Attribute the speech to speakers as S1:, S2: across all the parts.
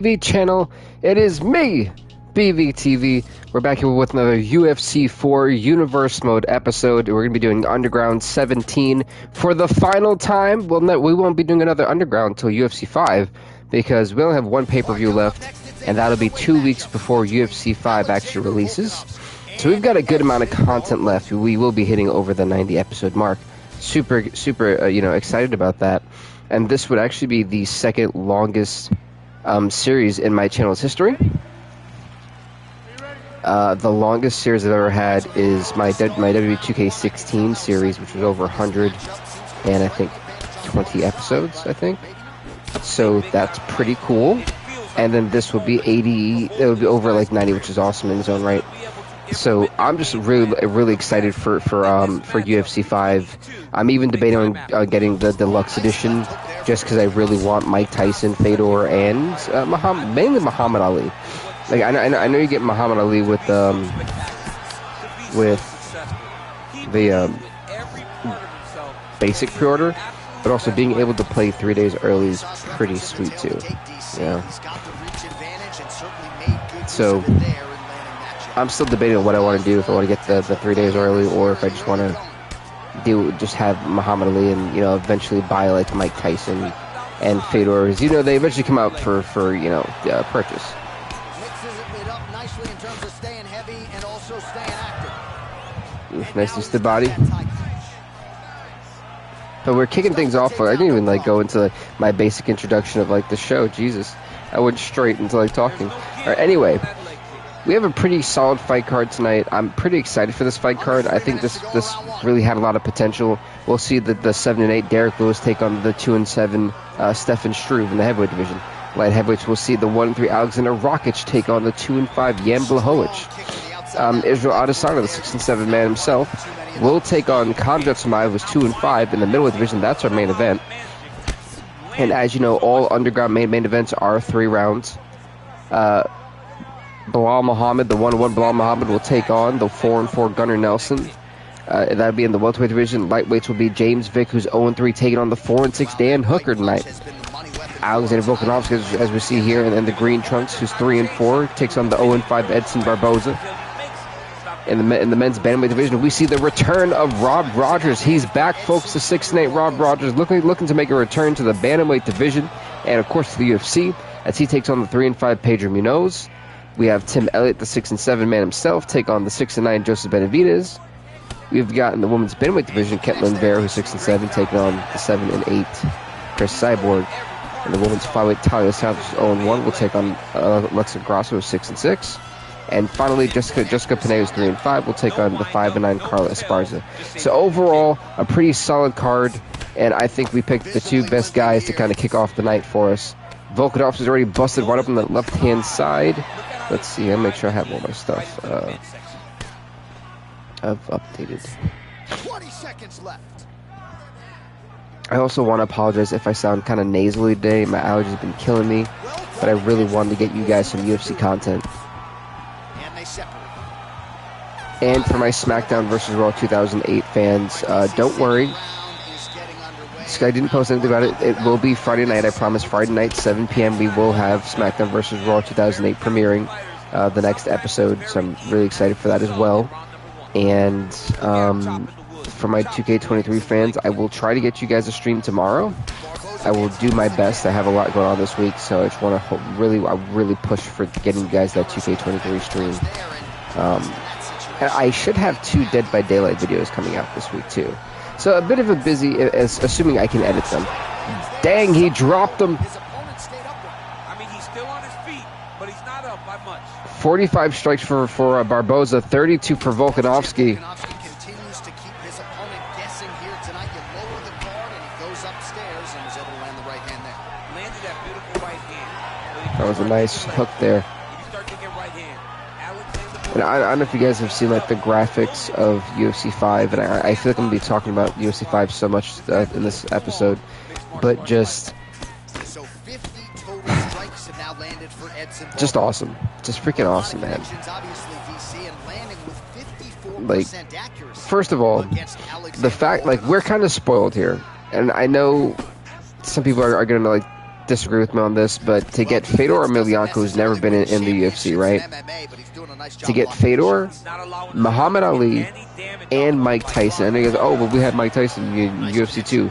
S1: TV channel. It is me, BVTV. We're back here with another UFC 4 Universe Mode episode. We're going to be doing Underground 17 for the final time. Well, no, we won't be doing another Underground until UFC 5 because we only have one pay-per-view left, and that'll be 2 weeks before UFC 5 actually releases. So we've got a good amount of content left. We will be hitting over the 90 episode mark. Super, excited about that. And this would actually be the second longest series in my channel's history. The longest series I've ever had is my WWE 2K16 series, which was over 100 and I think 20 episodes, I think. So that's pretty cool. And then this will be 80, it will be over like 90, which is awesome in its own right. So I'm just really excited for UFC 5. I'm even debating on getting the deluxe edition just because I really want Mike Tyson, Fedor, and mainly Muhammad Ali. Like I know you get Muhammad Ali with the basic pre-order, but also being able to play 3 days early is pretty sweet too. Yeah. So I'm still debating on what I want to do, if I want to get the 3 days early or if I just want to just have Muhammad Ali and eventually buy like Mike Tyson and Fedor. They eventually come out for purchase. Nice use the body. But we're kicking things off. I didn't even go into my basic introduction of the show. Jesus, I went straight into talking. All right, anyway. We have a pretty solid fight card tonight. I'm pretty excited for this fight card. I think this really had a lot of potential. We'll see the 7-8 Derek Lewis take on the 2-7 Stefan Struve in the heavyweight division. Light heavyweights, we'll see the 1-3 Alexander Rakic take on the 2-5 Jan Blachowicz. Israel Adesanya, the 6-7 man himself, will take on Khamzat Chimaev, who's 2-5 in the middleweight division. That's our main event. And as you know, all underground main events are 3 rounds. Bilal Muhammad, the 1-1 Bilal Muhammad, will take on the 4-4 Gunnar Nelson. That'll be in the welterweight division. Lightweights will be James Vick, who's 0-3, taking on the 4-6 Dan Hooker tonight. Alexander Volkanovski, as we see here, and then the green trunks, who's 3-4, takes on the 0-5 Edson Barboza. In the men's bantamweight division, we see the return of Rob Rogers. He's back, folks. The 6-8 Rob Rogers looking to make a return to the bantamweight division, and of course to the UFC, as he takes on the 3-5 Pedro Munoz. We have Tim Elliott, the 6-7 man himself, take on the 6-9 Joseph Benavidez. We've got in the women's bantamweight division Ketlin Bear, who's 6-7, taking on the 7-8 Chris Cyborg. In the women's flyweight, Talia Santos, 0-1, will take on Alexa Grasso, who's 6-6. And finally, Jessica Penne, who's 3-5, will take on the 5-9 Carla Esparza. So overall, a pretty solid card, and I think we picked the 2 best guys to kind of kick off the night for us. Volkanovski's already busted right up on the left-hand side. Let's see, I'll make sure I have all my stuff. I've updated.
S2: 20 seconds left.
S1: I also want to apologize if I sound kind of nasally today. My allergies have been killing me, but I really wanted to get you guys some UFC content. And for my SmackDown vs. Raw 2008 fans, don't worry. I didn't post anything about it. It will be Friday night, I promise. Friday night, 7 p.m. We will have SmackDown vs. Raw 2008 premiering the next episode, so I'm really excited for that as well. And for my 2K23 fans, I will try to get you guys a stream tomorrow. I will do my best. I have a lot going on this week, so I just want to really push for getting you guys that 2K23 stream. And I should have 2 Dead by Daylight videos coming out this week too. So a bit of a busy, assuming I can edit them. Dang, he dropped them.
S3: I mean, he's still on his feet, but he's not up by much.
S1: 45 strikes for Barboza, 32 for Volkanovski.
S2: Continues to keep his opponent guessing here tonight. You lower the guard and he goes upstairs and was able to land the right hand there.
S3: Landed that beautiful right hand.
S1: That was a nice hook there. And I don't know if you guys have seen the graphics of UFC 5, and I feel like I'm going to be talking about UFC 5 so much in this episode, but just awesome. Just freaking awesome, man. First of all, the fact, we're kind of spoiled here, and I know some people are going to disagree with me on this, but to get Fedor Emelianenko, who's never been in the UFC, right? To get Fedor, Muhammad Ali, and Mike Tyson. And he goes, oh, but we had Mike Tyson in UFC 2.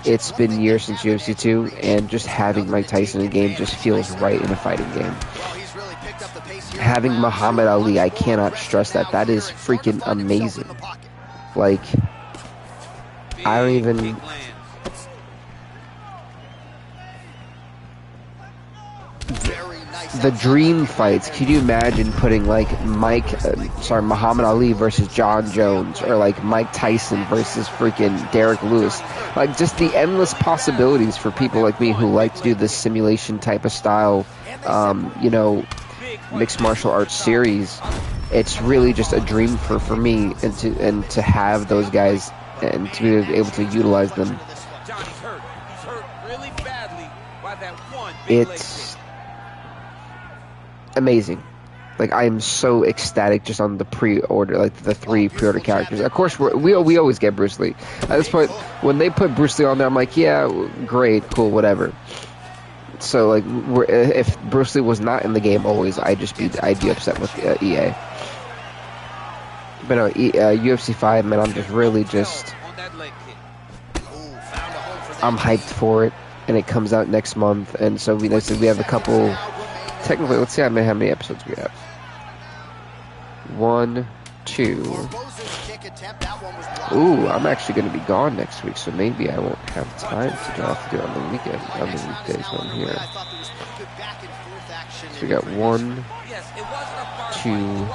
S1: It's been years since UFC 2, and just having Mike Tyson in a game just feels right in a fighting game. Having Muhammad Ali, I cannot stress that. That is freaking amazing. Like, I don't even... The dream fights. Can you imagine putting like Muhammad Ali versus John Jones, or like Mike Tyson versus freaking Derek Lewis? Like, just the endless possibilities for people like me who like to do this simulation type of style, you know, mixed martial arts series. It's really just a dream for me, and to have those guys and to be able to utilize them. It's amazing. Like, I am so ecstatic just on the pre-order, like the 3 pre-order characters. Of course, we always get Bruce Lee. At this point, when they put Bruce Lee on there, I'm like, yeah, great, cool, whatever. So, like, if Bruce Lee was not in the game always, I'd be upset with EA. But no, UFC 5, man, I'm hyped for it, and it comes out next month, and so we have a couple. Technically, let's see how many episodes we have. 1, 2. Ooh, I'm actually going to be gone next week, so maybe I won't have time to do it on the weekend, on the weekdays when I'm here. So we got 1, 2,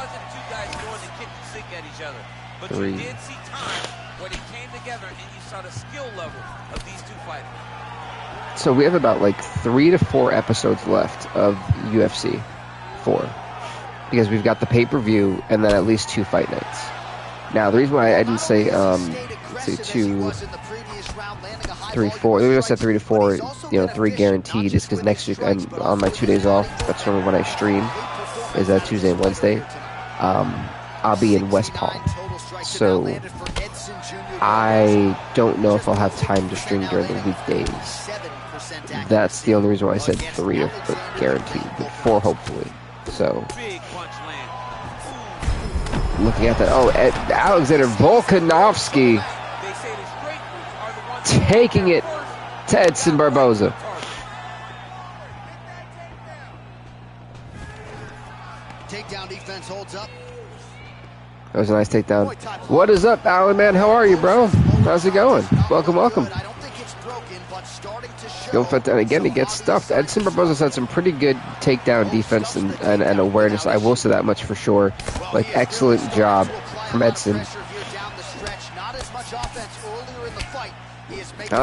S1: 3. So we have about like 3 to 4 episodes left of UFC 4, because we've got the pay-per-view and then at least 2 fight nights. Now the reason why I didn't say let's see, 2, 3, 4. We just said 3 to 4. You know, 3 guaranteed is because next week I'm on my 2 days off. That's normally when I stream. Is that Tuesday and Wednesday? I'll be in West Palm, so I don't know if I'll have time to stream during the weekdays. That's the only reason why I said 3 of the guaranteed, but 4 hopefully. So, looking at that, Alexander Volkanovski taking it to Edson Barboza.
S2: Takedown defense holds up.
S1: That was a nice takedown. What is up, Alan, man? How are you, bro? How's it going? Welcome, welcome. Go for it. And again, he gets stuffed. Edson Barboza's had some pretty good takedown defense and awareness. I will say that much for sure. Like, excellent job from Edson.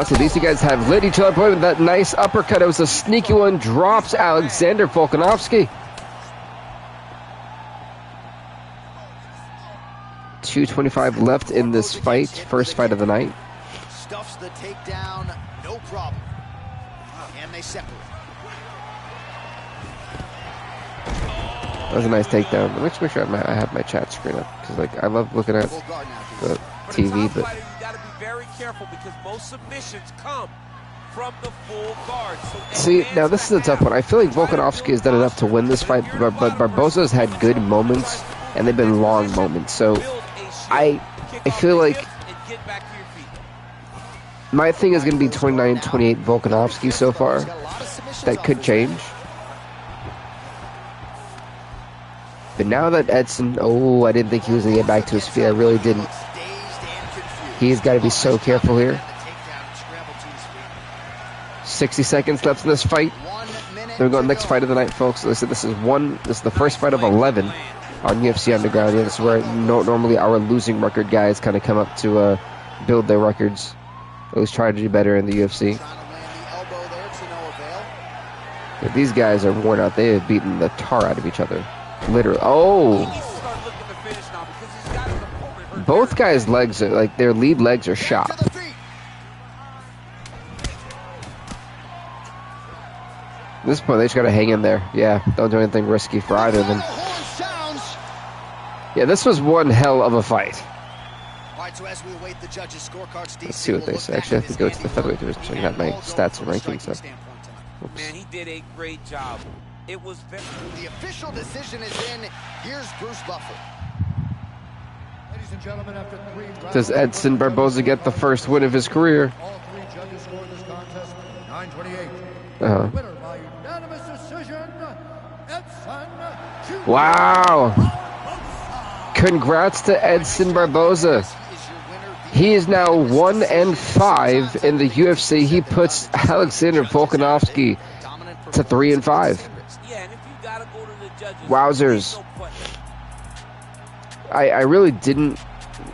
S1: So these two guys have lit each other up with that nice uppercut. It was a sneaky one. Drops Alexander Volkanovski. 2:25 left in this fight. First fight of the night.
S2: Stuffs the takedown, no problem. And they separate.
S1: That was a nice takedown. Let's make sure I have my chat screen up, because like I love looking at the TV, but
S3: you got to be very careful because most submissions come from the full guard.
S1: See, now this is a tough one. I feel like Volkanovski has done enough to win this fight, but Barboza's had good moments, and they've been long moments. So I feel like my thing is going to be 29-28 Volkanovski so far. That could change. But now that Edson, I didn't think he was going to get back to his feet. I really didn't. He's got to be so careful here. 60 seconds left in this fight. Then we go to the next fight of the night, folks. This is the first fight of 11 on UFC Underground. Yeah, this is where normally our losing record guys kind of come up to build their records. At least try to do better in the UFC. Yeah, these guys are worn out. They have beaten the tar out of each other. Literally. Both guys' legs are, like, their lead legs are shot. At this point, they just gotta hang in there. Yeah, don't do anything risky for either of them. Yeah, this was one hell of a fight. Let's see what they say. Actually, I have to go to the featherweight division so I can have my stats and rankings up.
S3: Man, he did a great job. It was very...
S2: The official decision is in. Here's Bruce Buffer.
S4: Ladies and gentlemen, after 3 rounds,
S1: Does Edson Barboza get the first win of his career?
S4: all 3 judges scored this contest 9-28.
S1: Uh-huh.
S4: Winner by unanimous decision, Edson Chimaev.
S1: Wow. Congrats to Edson Barboza. He is now 1-5 in the UFC. He puts Alexander Volkanovski to 3-5.
S3: Yeah, and if you gotta go to the judges,
S1: Wowzers. I really didn't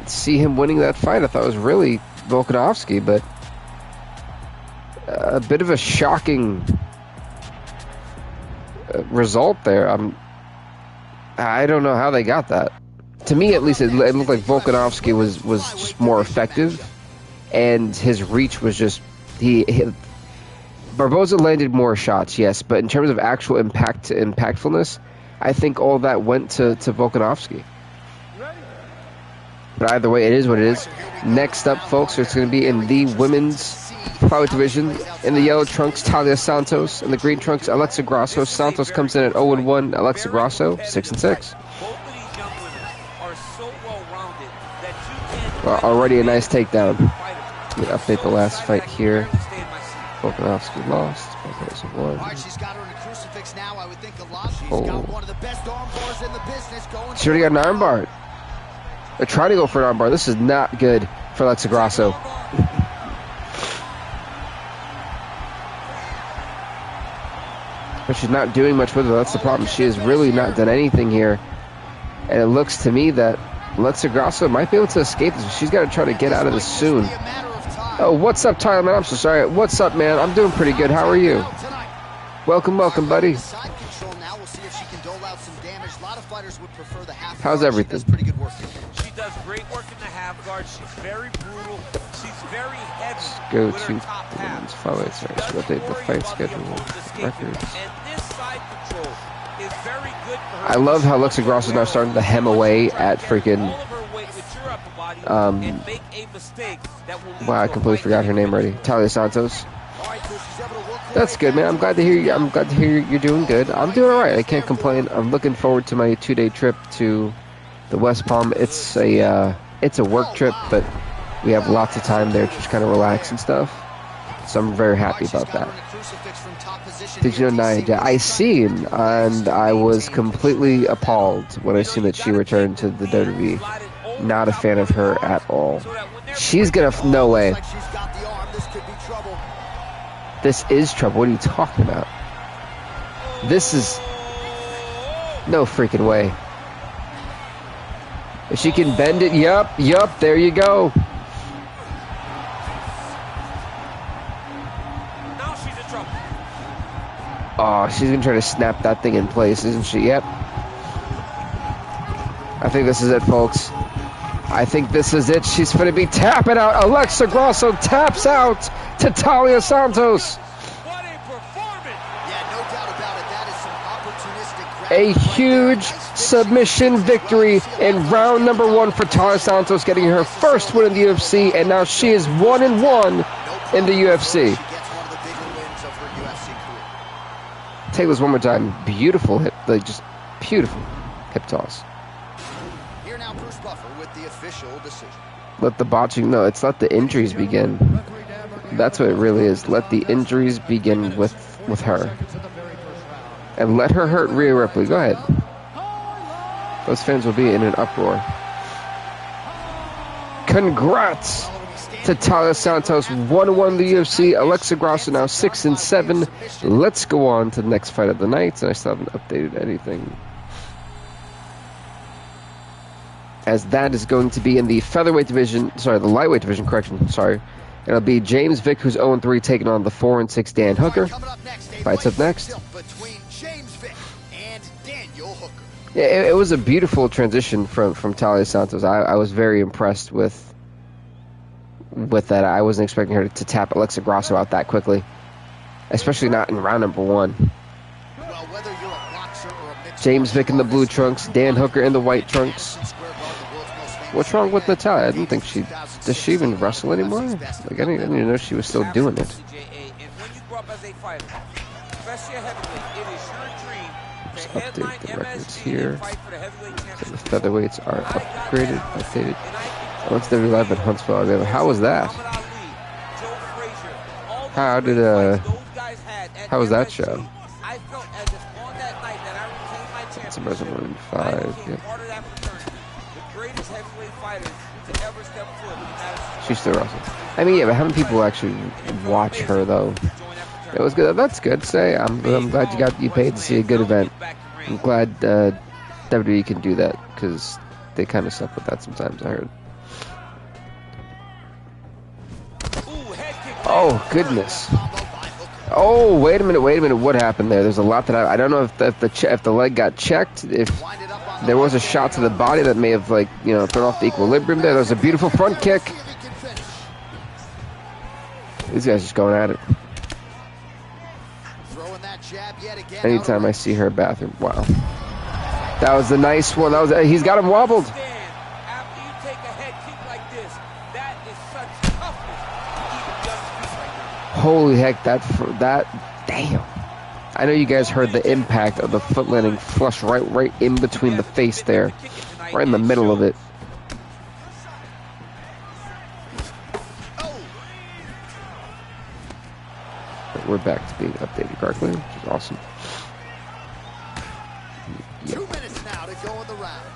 S1: see him winning that fight. I thought it was really Volkanovski, but a bit of a shocking result there. I don't know how they got that. To me, at least, it looked like Volkanovski was just more effective, and his reach was just Barboza landed more shots, yes, but in terms of actual impactfulness, I think all that went to Volkanovski. But either way, it is what it is. Next up, folks, it's going to be in the women's flyweight division. In the yellow trunks, Talia Santos. In the green trunks, Alexa Grasso. Santos comes in at 0-1. Alexa Grasso, 6-6. Well, already a nice takedown. Let me update the last fight here. Volkanovski lost. Barboza won.
S2: All right, she's got her in a crucifix now. I would think a lot. She's got one of the best arm bars in the business going.
S1: She already got an arm bar. They're trying to go for an arm bar. This is not good for Alexa Grasso. But she's not doing much with it. That's the problem. She has really not done anything here. And it looks to me that Alexa Grasso might be able to escape this. She's got to try to get out of this soon. Oh, what's up, Tyler, man? I'm so sorry. What's up, man? I'm doing pretty good. How are you? Welcome, welcome, buddy. How's everything?
S3: She does great work in the half guard. She's very brutal. She's very heavy.
S1: Go
S3: with
S1: to
S3: her top half.
S1: fight. Sorry, so update the fight schedule. Records.
S3: And this side control is very good for her.
S1: I love how Alexa Grasso is now starting to hem away at freaking.
S3: All of her weight with your upper body and make a mistake that will lead
S1: Wow, I
S3: to a
S1: completely
S3: fight
S1: forgot her name already. Talia Santos. That's good, man. I'm glad to hear you're doing good. I'm doing all right. I can't complain. I'm looking forward to my 2-day trip to the West Palm. It's a work trip, but we have lots of time there to just kind of relax and stuff. So I'm very happy about that. Did you know Nia? I seen, and I was completely appalled when I seen that she returned to the WWE. Not a fan of her at all. She's gonna no way. This is trouble. What are you talking about? This is no freaking way. If she can bend it, yup, there you go.
S3: Now she's in trouble.
S1: Oh, she's gonna try to snap that thing in place, isn't she? Yep. I think this is it, folks. I think this is it. She's gonna be tapping out. Alexa Grasso taps out to Talia Santos.
S3: What a performance!
S2: Yeah, no doubt about it. That is some opportunistic ground
S1: A huge submission victory in round number 1 for Talia Santos, getting her first win in the UFC, and now she is 1-1 in the UFC.
S2: She gets one of the bigger wins of her UFC career.
S1: Take this one more time. Beautiful hip, like just beautiful hip toss.
S2: Here now, Bruce Buffer with the official decision.
S1: Let the botching, no, it's let the injuries begin. That's what it really is. Let the injuries begin with her. And let her hurt Rhea Ripley. Go ahead. Those fans will be in an uproar. Congrats to Talia Santos, 1-1 in the UFC. Alexa Grasso now 6-7. Let's go on to the next fight of the night. And I still haven't updated anything, as that is going to be in the featherweight division. Sorry, the lightweight division. Correction. Sorry. It'll be James Vick, who's 0-3, taking on the 4-6 Dan Hooker. Fights up next. Yeah, it was a beautiful transition from Talia Santos. I was very impressed with that. I wasn't expecting her to tap Alexa Grasso out that quickly, especially not in round number 1. James Vick in the blue trunks, Dan Hooker in the white trunks. What's wrong with Natalia? I didn't think does she even wrestle anymore? Like I didn't even know she was still doing it.
S3: especially a heavyweight, it is your dream
S1: Just
S3: to headline
S1: update the records
S3: MSG
S1: here.
S3: and fight for the heavyweight
S1: So
S3: championship.
S1: the featherweights are upgraded, updated.
S3: And I
S1: Once they're live in Huntsville, Alabama. How was that?
S3: Muhammad Ali, Joe Frazier, all those
S1: How did
S3: great fights those guys had at
S1: how was that
S3: MSG,
S1: show?
S3: I felt as if on that night that I retained my
S1: It's a
S3: championship,
S1: Resident
S3: I
S1: 5.
S3: became
S1: Yep.
S3: part of that fraternity. The greatest heavyweight fighters to ever step foot in the United States.
S1: She's still awesome. I mean, yeah, but how many people actually watch her though? It was good. That's good. Say, I'm glad you paid to see a good event. I'm glad WWE can do that because they kind of suck with that sometimes. I heard. Oh goodness. Oh wait a minute. What happened there? There's a lot that I don't know if the leg got checked. If there was a shot to the body that may have thrown off the equilibrium there. There's a beautiful front kick. These guys just going at it. Anytime I see her bathroom, wow. That was a nice one. He's got him wobbled.
S3: After you take a head kick like this, that is such toughness.
S1: Holy heck, that damn. I know you guys heard the impact of the foot landing flush right in between the face there, right in the middle of it. We're back to being updated correctly, which is awesome. Yep.
S2: 2 minutes now to go in the round.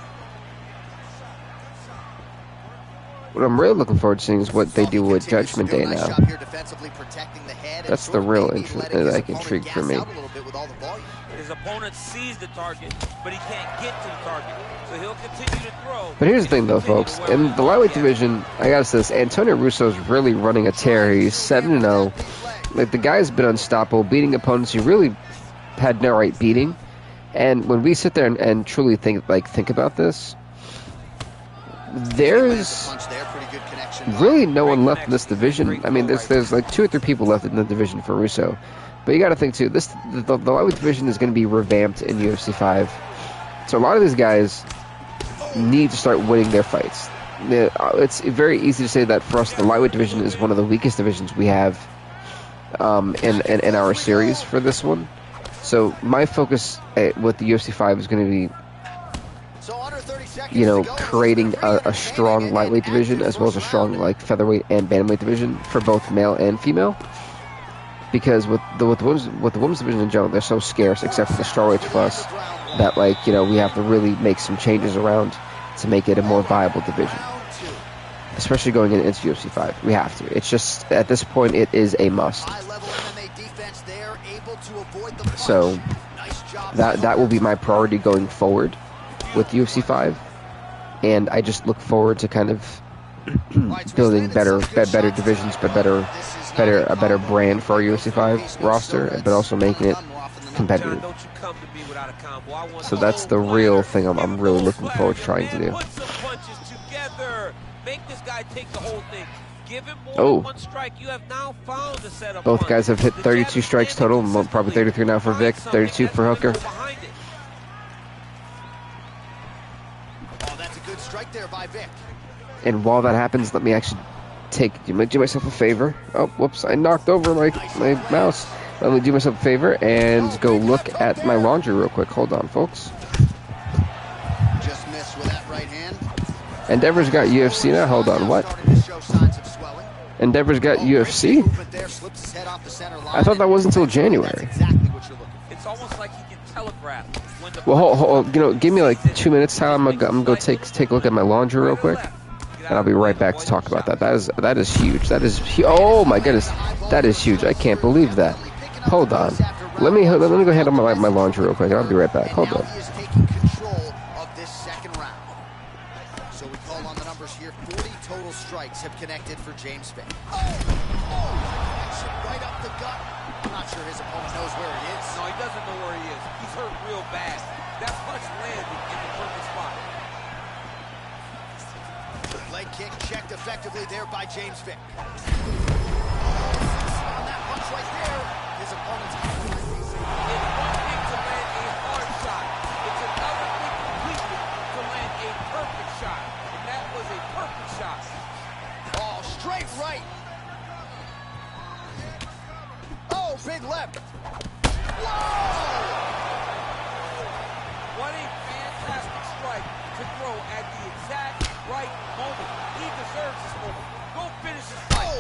S1: What I'm really looking forward to seeing is what they do with Judgment Day now. That's the real intrigue for me.
S3: His opponent sees the target, but he can't get to the target, so he'll continue to throw.
S1: But here's the thing, though, folks. In the lightweight division, I gotta say this: Antonio Russo's really running a tear. He's 7-0. Like, the guy's been unstoppable, beating opponents he really had no right beating. And when we sit there and truly think about this, there's really no one left in this division. I mean, there's like 2 or 3 people left in the division for Russo. But you got to think too, the lightweight division is going to be revamped in UFC 5. So a lot of these guys need to start winning their fights. It's very easy to say that for us, the lightweight division is one of the weakest divisions we have in our series for this one. So my focus with the UFC 5 is going to be, creating a strong lightweight division as well as a strong featherweight and bantamweight division for both male and female. Because with the women's division in general, they're so scarce, except for the strawweights for us, that we have to really make some changes around to make it a more viable division. Especially going into UFC 5, we have to. It's just at this point, it is a must. So that will be my priority going forward with UFC 5, and I just look forward to kind of building better divisions, but a better brand for our UFC 5 roster, but also making it competitive. So that's the real thing I'm really looking forward to trying to do. Oh, both guys have hit 32 strikes total, probably 33 now for Vic, 32 for Hooker. And while that happens, let me actually do myself a favor. Oh, whoops, I knocked over my mouse. Let me do myself a favor and go look at my laundry real quick. Hold on, folks.
S2: Just missed with that right hand.
S1: Endeavor's got UFC now. Hold on, what? Endeavor's got UFC? I thought that was until January.
S3: It's almost like he can telegraph when the
S1: Well, give me like 2 minutes time. I'm gonna go take a look at my laundry real quick, and I'll be right back to talk about that. That is huge. That is oh my goodness, that is huge. I can't believe that. Hold on. Let me go handle my laundry real quick. I'll be right back. Hold on.
S2: Total strikes have connected for James Vick. Right up the gut. I'm not sure his opponent knows where he is.
S3: No, he doesn't know where he is. He's hurt real bad. That punch landed in the perfect spot.
S2: Leg kick checked effectively there by James Vick. On that punch right there, his opponent's
S3: It's one thing to land a hard shot. It's another thing completely to land a perfect shot. And that was a perfect shot.
S2: Oh, straight right. Oh, big left. Whoa!
S3: throw at the exact right moment. He deserves this moment. Go finish his fight.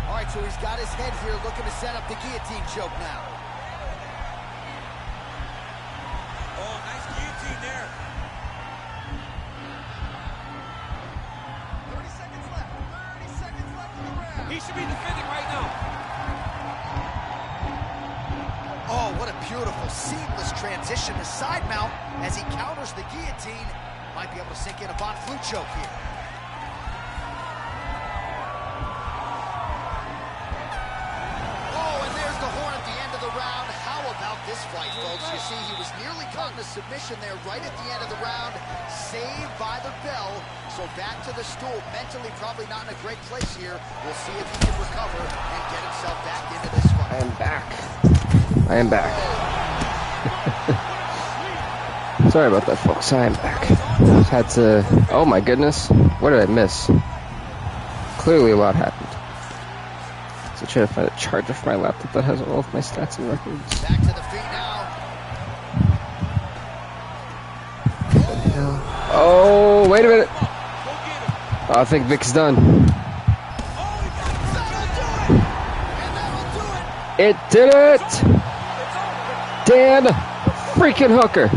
S2: All right, so he's got his head here looking to set up the guillotine choke now.
S3: Oh, nice guillotine there.
S2: 30 seconds left. 30 seconds left in the round.
S3: He should be defending right now.
S2: Oh, what a beautiful, seamless transition to side mount as he counters the guillotine. Might be able to sink in a Von Flue choke here. Oh, and there's the horn at the end of the round. How about this fight, folks? You see, he was nearly caught in a submission there right at the end of the round. Saved by the bell. So back to the stool. Mentally probably not in a great place here. We'll see if he can recover and get himself back into this fight.
S1: I am back. I am back. Sorry about that, folks. I am back. Just had to... Oh, my goodness. What did I miss? Clearly a lot happened. So trying to find a charger for my laptop that has all of my stats and records.
S2: Back to the feet now.
S1: Oh, wait a minute. I think Vic's done. It did it! Dan freaking Hooker.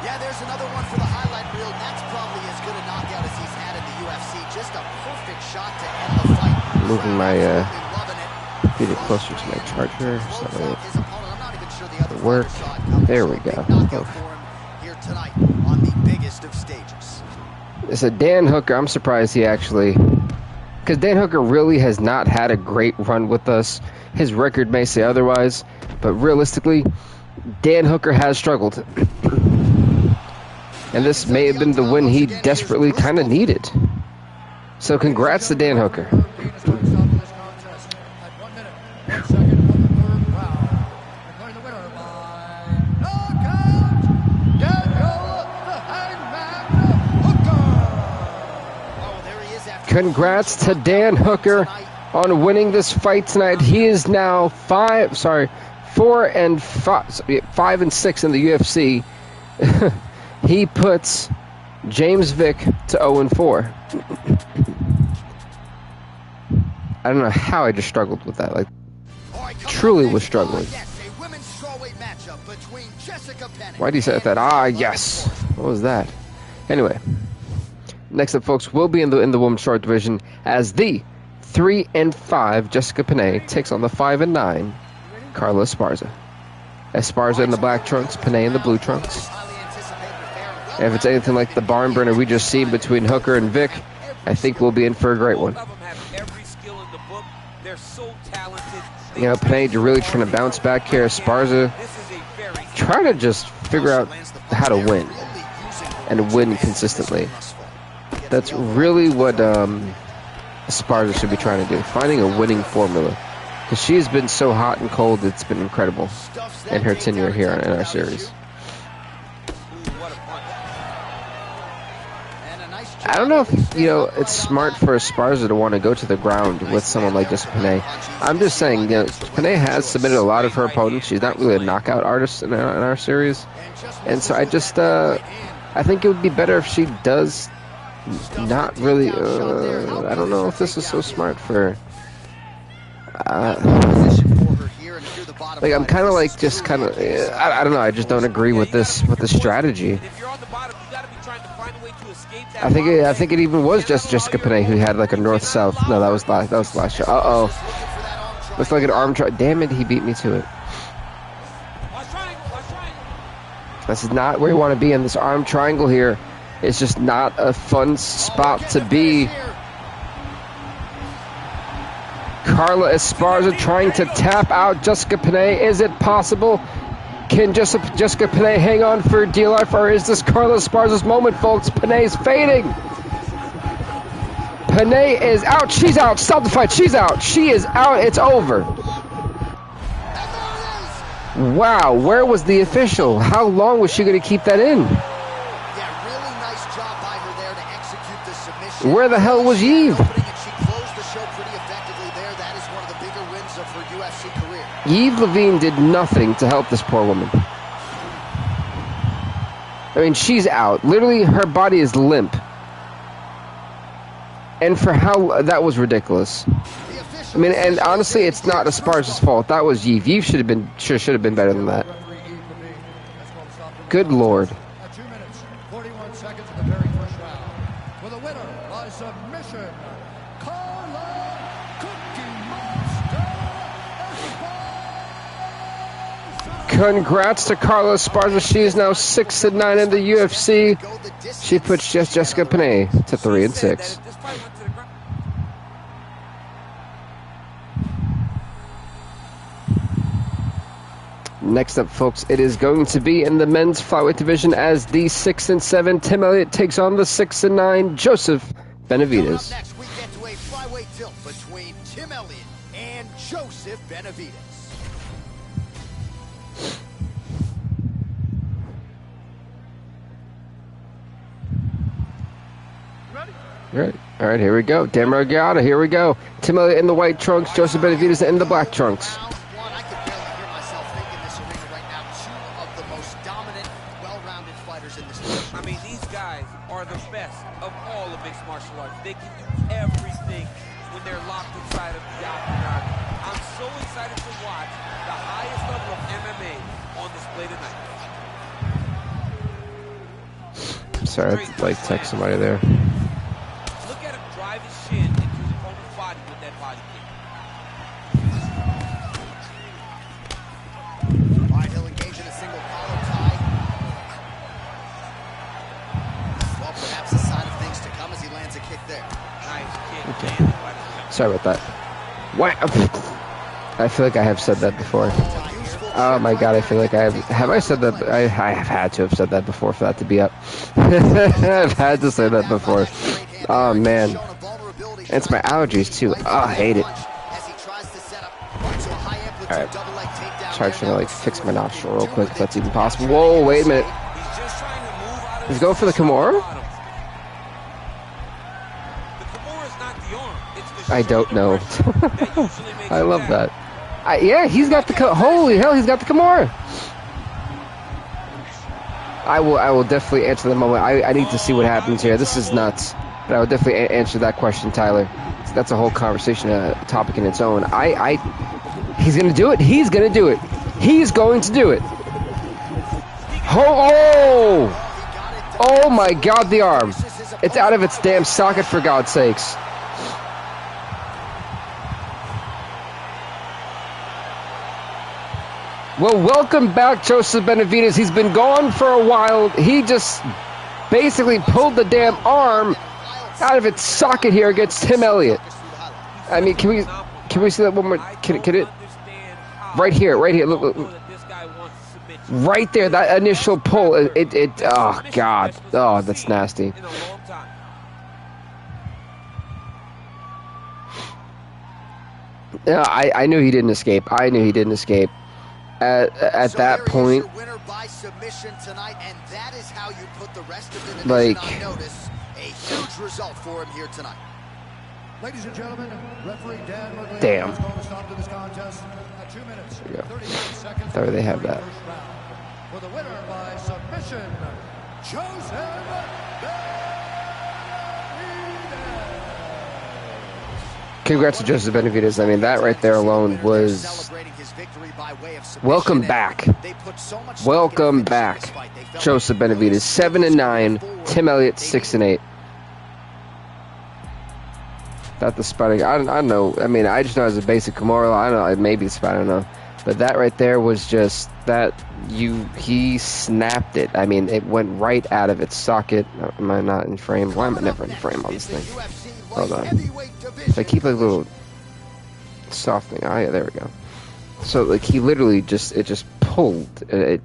S2: Yeah, there's another one for the highlight reel. That's probably as good a knockout as he's had in the UFC. Just a perfect shot to end the fight.
S1: Moving my
S2: Loving it.
S1: computer closer to my charger so
S2: Close out his opponent. I'm not even sure the other
S1: work.
S2: fighter saw it coming.
S1: There we
S2: So a big
S1: go.
S2: knockout
S1: Oh.
S2: for him here tonight on the biggest of stages.
S1: So Dan Hooker, I'm surprised he actually... Because Dan Hooker really has not had a great run with us. His record may say otherwise, but realistically, Dan Hooker has struggled. And this may have been the win he desperately kind of needed. So congrats to Dan Hooker. Congrats to Dan Hooker on winning this fight tonight. He is now 4 and 5 and 6 in the UFC. He puts James Vick to 0 and 4. I don't know how I just struggled with that. Like, truly was struggling. Why do you say that? Ah, yes. What was that? Anyway. Next up, folks, will be in the women's short division as the 3 and 5 Jessica Panay takes on the 5 and 9 Carla Esparza. Esparza in the black trunks, Panay in the blue trunks. And if it's anything like the barn burner we just seen between Hooker and Vic, I think we'll be in for a great one. You know, Panay really trying to bounce back here. Esparza trying to just figure out how to win and win consistently. That's really what Esparza should be trying to do, finding a winning formula. Because she has been so hot and cold, it's been incredible in her tenure here in our series. I don't know if, you know, it's smart for Esparza to want to go to the ground with someone like Jessica Panay. I'm just saying, you know, Panay has submitted a lot of her opponents. She's not really a knockout artist in our series. And so I just, I think it would be better if she does... Not really, I don't know if this is so smart for, like, I'm kind of like, just kind of, I don't know, I just don't agree with this strategy. I think it even was just Jessica Panay who had like a north-south, no, that was the last shot. Uh-oh. Looks like an arm triangle. Damn it, he beat me to it. This is not where you want to be in this arm triangle here. It's just not a fun spot to be. Carla Esparza trying to tap out Jessica Panay. Is it possible? Can Jessica Panay hang on for dear life, or is this Carla Esparza's moment, folks? Panay's fading. Panay is out. She's out. Stop the fight. She's out. She is out. It's over. Wow, where was the official? How long was she going to keep that in? Where the hell was Yves?
S2: UFC career.
S1: Yves Levine did nothing to help this poor woman. I mean, she's out. Literally, her body is limp. And for how... That was ridiculous. I mean, and honestly, it's not Esparza's fault. That was Yves. Yves should have been better than that. Good Lord.
S4: 2 minutes, 41 seconds of the very first round. For the winner by submission, Carla Cookie Monster.
S1: Congrats to Carla Esparza. She is now 6-9 in the UFC. She puts Jessica Penne to 3-6. Next up, folks, it is going to be in the men's flyweight division as the 6-7 Tim Elliott takes on the 6-9 Joseph Benavidez.
S2: Next, we get to a flyweight tilt between Tim Elliott and Joseph Benavidez.
S1: All right, here we go. Demargata, here we go. Tim Elliott in the white trunks, Joseph Benavidez in the black trunks.
S3: They can do everything when they're locked inside of the octagon. I'm so excited to watch the highest level of MMA on display tonight.
S1: Sorry, I had to text somebody there.
S3: Look at him drive his shin into his opponent's body with that body kick.
S2: All right, he'll engage in a single collar tie. Well, perhaps a sign of things to come as he lands a kick there.
S3: Nice kick.
S1: Okay. Sorry about that. What? I feel like I have said that before. Oh my god, I feel like I have I said that? I have had to have said that before for that to be up. I've had to say that before. Oh man. It's my allergies too. Oh, I hate it. Alright. Try to fix my nostril real quick if that's even possible. Whoa, wait a minute. He's going for the Kimura? I don't know. I love that. Yeah, he's got the... Holy hell, he's got the Kimura. I will definitely answer the moment. I need to see what happens here. This is nuts. But I will definitely answer that question, Tyler. That's a whole conversation, topic in its own. He's going to do it. He's going to do it. He's going to do it. Oh my god, the arm. It's out of its damn socket, for God's sakes. Well, welcome back, Joseph Benavidez. He's been gone for a while. He just basically pulled the damn arm out of its socket here against Tim Elliott. I mean, can we see that one more? Can it? Right here. Look. Right there, that initial pull. Oh god. Oh, that's nasty. Yeah, I knew he didn't escape. At that point, like,
S4: ladies and gentlemen, referee Dan Murray
S1: damn.
S4: is going to stop to this contest at 2 minutes.
S1: There we go.
S4: 39 seconds.
S1: There they have that.
S4: For the winner by submission, Joseph Benavidez.
S1: Congrats to Joseph Benavidez. I mean, that right there alone was... Welcome back. Welcome back, Joseph Benavidez. 7-9. Tim Elliott 6-8. That the spotting. I don't know. I mean, I just know as a basic Kimura. I don't know. Maybe it's I don't know. But that right there was just that he snapped it. I mean, it went right out of its socket. Am I not in frame? Why am I never in frame on this thing? Hold on. If I keep a little softening. Oh yeah, there we go. So like he literally just pulled it.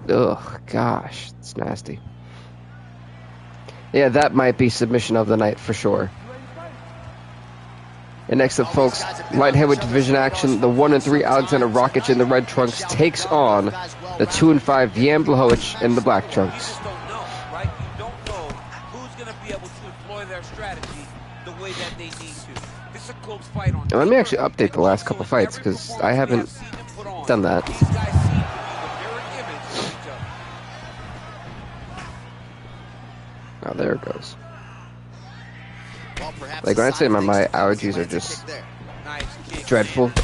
S1: Ugh, gosh, it's nasty. Yeah, that might be submission of the night for sure. And next up, folks, light heavyweight division action. The 1-3 Alexander Rakic in the red trunks takes on the 2-5 Jan Blachowicz in the black trunks.
S3: You don't know, right? You don't know who's going to be able to employ their strategy the way that they need to. This is a close fight on.
S1: Let me actually update the last couple fights because I haven't done that.
S3: These guys seem to be the mirror image of each other.
S1: Oh, there it goes.
S2: Well, perhaps
S1: Like when I say my
S2: things
S1: allergies are
S2: lands a
S1: just
S2: kick there.
S3: Nice kick.
S1: dreadful.
S3: Oh, he's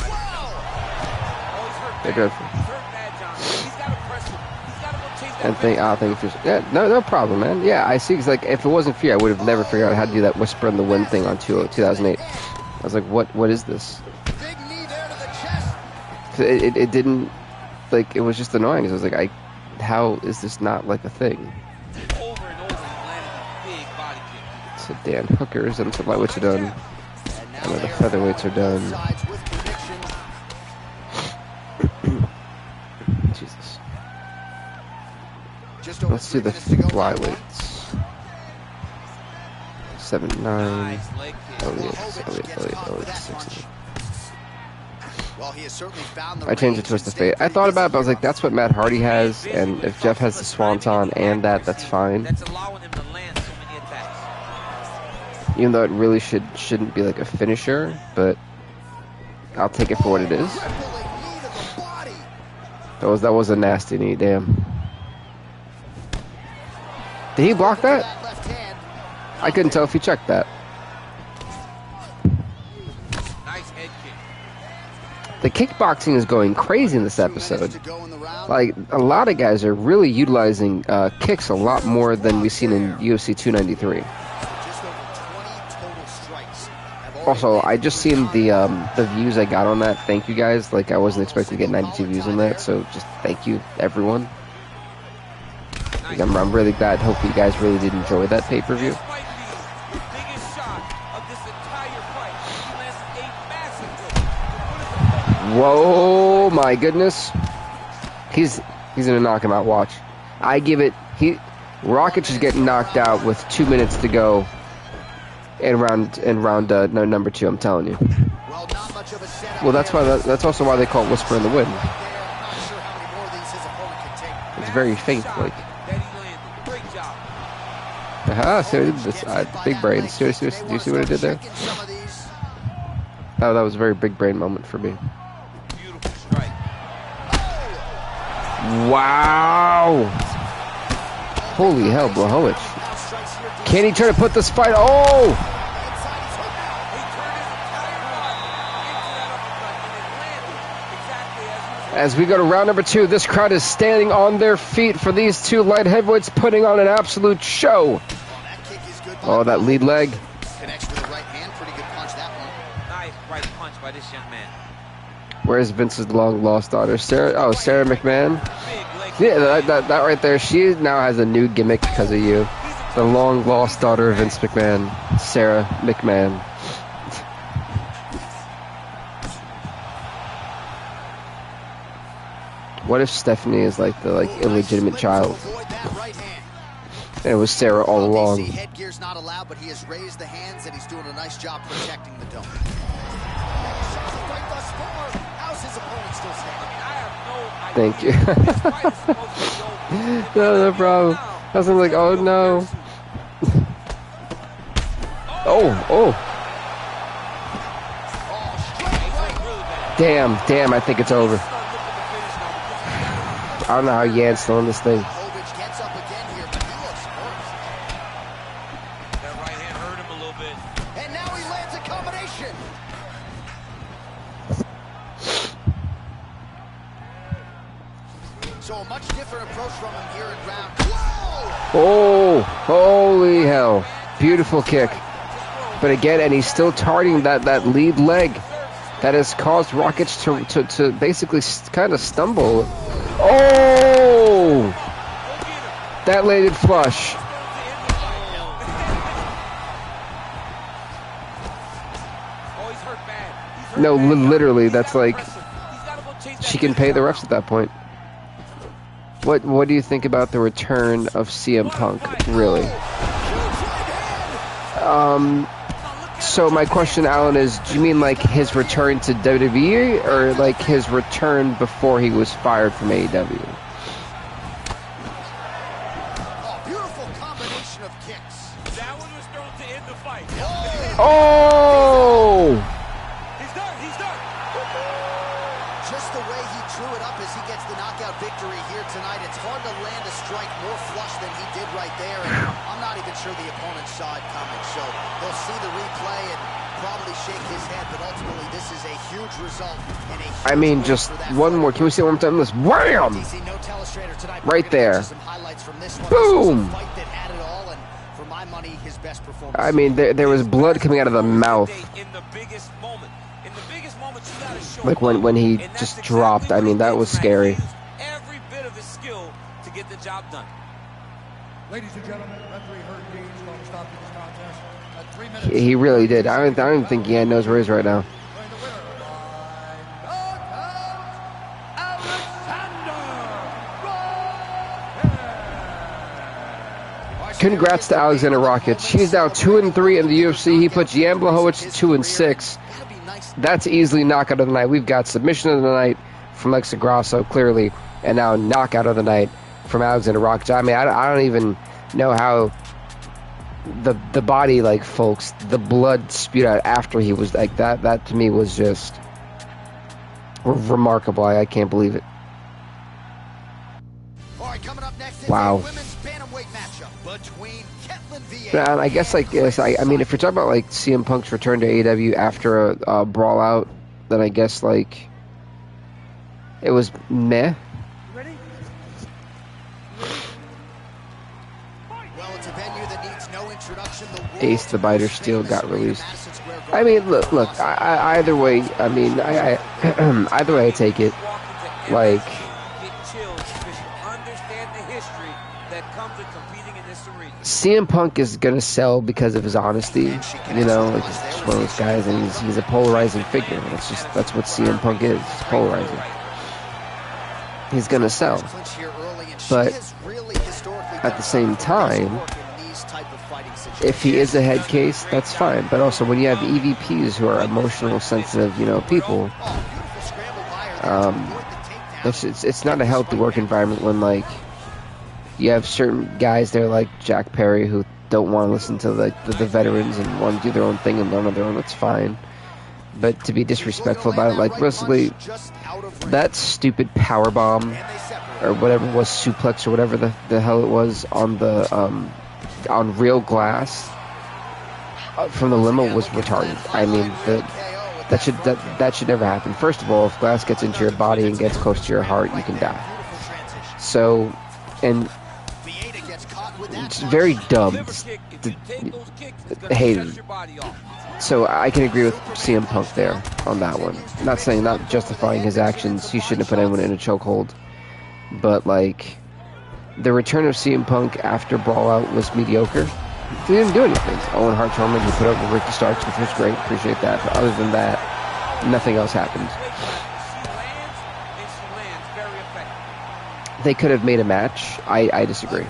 S3: hurt
S1: They're
S3: bad.
S1: dreadful.
S3: He's hurt bad, John. He's got to press him. He's got to go chase that
S1: And think if just no problem, man. Yeah, I see. Cause like if it wasn't for you, I would have never figured out how to do that whisper in the wind thing on 2008. I was like, what is this?
S2: Big knee there to the chest.
S1: It didn't, like, it was just annoying. I was like, how is this not like a thing?
S3: Over and over, he landed a big body kick.
S1: So Dan Hookers and some lightweights are done.
S2: And now
S1: And the
S2: they are
S1: featherweights are
S2: both
S1: done.
S2: sides with predictions.
S1: Jesus.
S2: Just over
S1: Let's do
S2: 3
S1: the
S2: minutes to go.
S1: flyweights. 7-9.
S3: Nice leg kick.
S1: Elliott,
S2: Blachowicz gets caught with that
S1: 60.
S2: punch. Well, he has certainly found the
S1: I changed it
S2: range
S1: to Twist
S2: and
S1: of Fate.
S2: stayed
S1: I thought about it,
S2: pretty
S1: but I was like, that's what Matt Hardy has, and if Jeff has the Swanton and that's fine.
S3: That's allowing him to land so many attacks.
S1: Even though it really shouldn't be like a finisher, but I'll take it for what it is.
S2: busy. Crippling knee to the body.
S1: That was a nasty knee, damn. Did he block that?
S2: Left hand.
S1: I couldn't tell if he checked that.
S3: Nice head kick.
S1: The kickboxing is going crazy in this
S2: 2 minutes
S1: episode.
S2: to go in the round.
S1: Like, a lot of guys are really utilizing kicks a lot more than we've seen in UFC 293.
S2: Just over 20 total strikes. Have already
S1: Also,
S2: landed
S1: I just seen the views I got on that. Thank you guys. Like, I wasn't expecting to get 92 views on that, so just thank you, everyone. Like, I'm really glad. Hope you guys really did enjoy that pay-per-view.
S3: This might be the biggest shot of this entire fight. He lands a massive hook.
S1: Whoa, my goodness. He's gonna knock him out, watch. I give it, Rockets is getting knocked out with 2 minutes to go in round number 2, I'm telling you.
S2: Well, not much of a setup
S1: Well, that's
S2: there.
S1: why that's also why they call it Whisper in the Wind.
S2: Right there. I'm not sure how many more of these his opponent can take.
S1: It's very faint, like.
S3: That he landed. Great job.
S1: See what I did this? Big brain. Do you see what I did there?
S2: Checking some of these.
S1: Oh, that was a very big brain moment for me.
S3: Beautiful strike.
S1: Wow! Holy hell, Blachowicz.
S2: Now strikes here.
S1: Can he try to put this fight? Oh!
S2: Inside his hook now.
S3: He turned his entire body into that uppercut, and it landed exactly as he was.
S1: As we go to round number 2, this crowd is standing on their feet for these two light heavyweights putting on an absolute show.
S2: That kick is good.
S1: Oh, that lead leg.
S2: Connects with the right hand. Pretty good punch, that one.
S3: Nice right punch by this young man.
S1: Where's Vince's long lost daughter? Sarah McMahon.
S3: Big leg.
S1: Yeah, that right there. She now has a new gimmick because of you. The long lost daughter of Vince McMahon, Sarah McMahon. What if Stephanie is like the illegitimate child?
S2: Avoid that right hand.
S1: And it was Sarah all
S2: Well,
S1: along.
S2: DC headgear's not allowed, but he has raised the hands and he's doing a nice job protecting the dome. Shot right thus far. How's his opponent still standing?
S3: I have no idea.
S1: Thank you.
S3: This fight is supposed to be over.
S1: No problem. I was like, oh no. Oh. Damn, I think it's over. I don't know how Yan's still in this thing.
S2: Blachowicz gets up again here, but he looks hurt.
S3: That right hand hurt him a little bit.
S2: And now he lands a combination. So a much different approach from him here in round. Whoa!
S1: Oh, holy hell. Beautiful kick. But again, and he's still targeting that lead leg. That has caused Rockets to basically kind of stumble. Oh! That landed flush.
S3: Oh, he's hurt bad. He's hurt
S1: No,
S3: bad.
S1: literally,
S3: He's
S1: that's
S3: gotta
S1: like,
S3: press him. He's gotta go chase that
S1: she can
S3: finish
S1: pay the
S3: out.
S1: refs at that point. What do you think about the return of CM Punk, really? So my question, Alan, is do you mean like his return to WWE or like his return before he was fired from AEW?
S2: Oh, beautiful combination of kicks.
S3: That one was thrown to end the fight.
S1: Oh!
S2: replay and probably shake his head, but ultimately this is a huge result. And a huge
S1: I mean, just one more. Can we see it one more time? This wham!
S2: DC, no telestrator tonight.
S1: Right there.
S2: Some highlights from this one.
S1: Boom!
S2: This was a fight that had it all, and for my money, his best performance.
S1: I mean, there was blood coming out of the mouth. Like when he just dropped. I mean, that was scary.
S3: Every bit of his skill to get the job done.
S4: Ladies and gentlemen, referee Herb Dean is going to stop this contest at 3 minutes.
S1: He really did. I don't even think he knows where he is right now.
S4: Going the winner by knockout, Alexander Rocket.
S1: Congrats to Alexander Rocket. He's now 2-3 in the UFC. He puts Jan Blachowicz 2-6. That's easily knockout of the night. We've got submission of the night from Alexa Grasso, clearly, and now knockout of the night from Alexander Rocket. I mean, I don't even know how the body, like, folks, the blood spewed out after he was like that. That to me was just remarkable. I can't believe it.
S2: All right, coming up next is
S1: Wow.
S2: a women's bantamweight matchup between Ketlin V8.
S1: But, I guess, like, yes, I mean, if you're talking about, like, CM Punk's return to AEW after a brawl out, then I guess, like, it was meh.
S2: Well, it's a venue that needs no introduction.
S1: Ace the Biter still got released. I mean, look, either way, I mean, either way I take it, like, CM Punk is gonna sell because of his honesty, you know, like he's just one of those guys, and he's a polarizing figure. That's what CM Punk is. He's polarizing. He's gonna sell, but at the same time, if he is a head case, that's fine. But also, when you have EVPs who are emotional, sensitive, you know, people, it's not a healthy work environment when, like, you have certain guys there like Jack Perry who don't want to listen to the veterans and want to do their own thing and learn on their own. That's fine. But to be disrespectful about it, like, basically, that stupid power bomb or whatever it was, suplex or whatever the hell it was on the on real glass from the limo was retarded. I mean, that should never happen. First of all, if glass gets into your body and gets close to your heart, you can die. So, and it's very dumb. Hated. So I can agree with CM Punk there on that one. Not justifying his actions. He shouldn't have put anyone in a chokehold. But, like, the return of CM Punk after Brawlout was mediocre. He didn't do anything. Owen Hart tournament, he put over Ricky Starks, which was great. Appreciate that. But other than that, nothing else happened. They could have made a match. I disagree.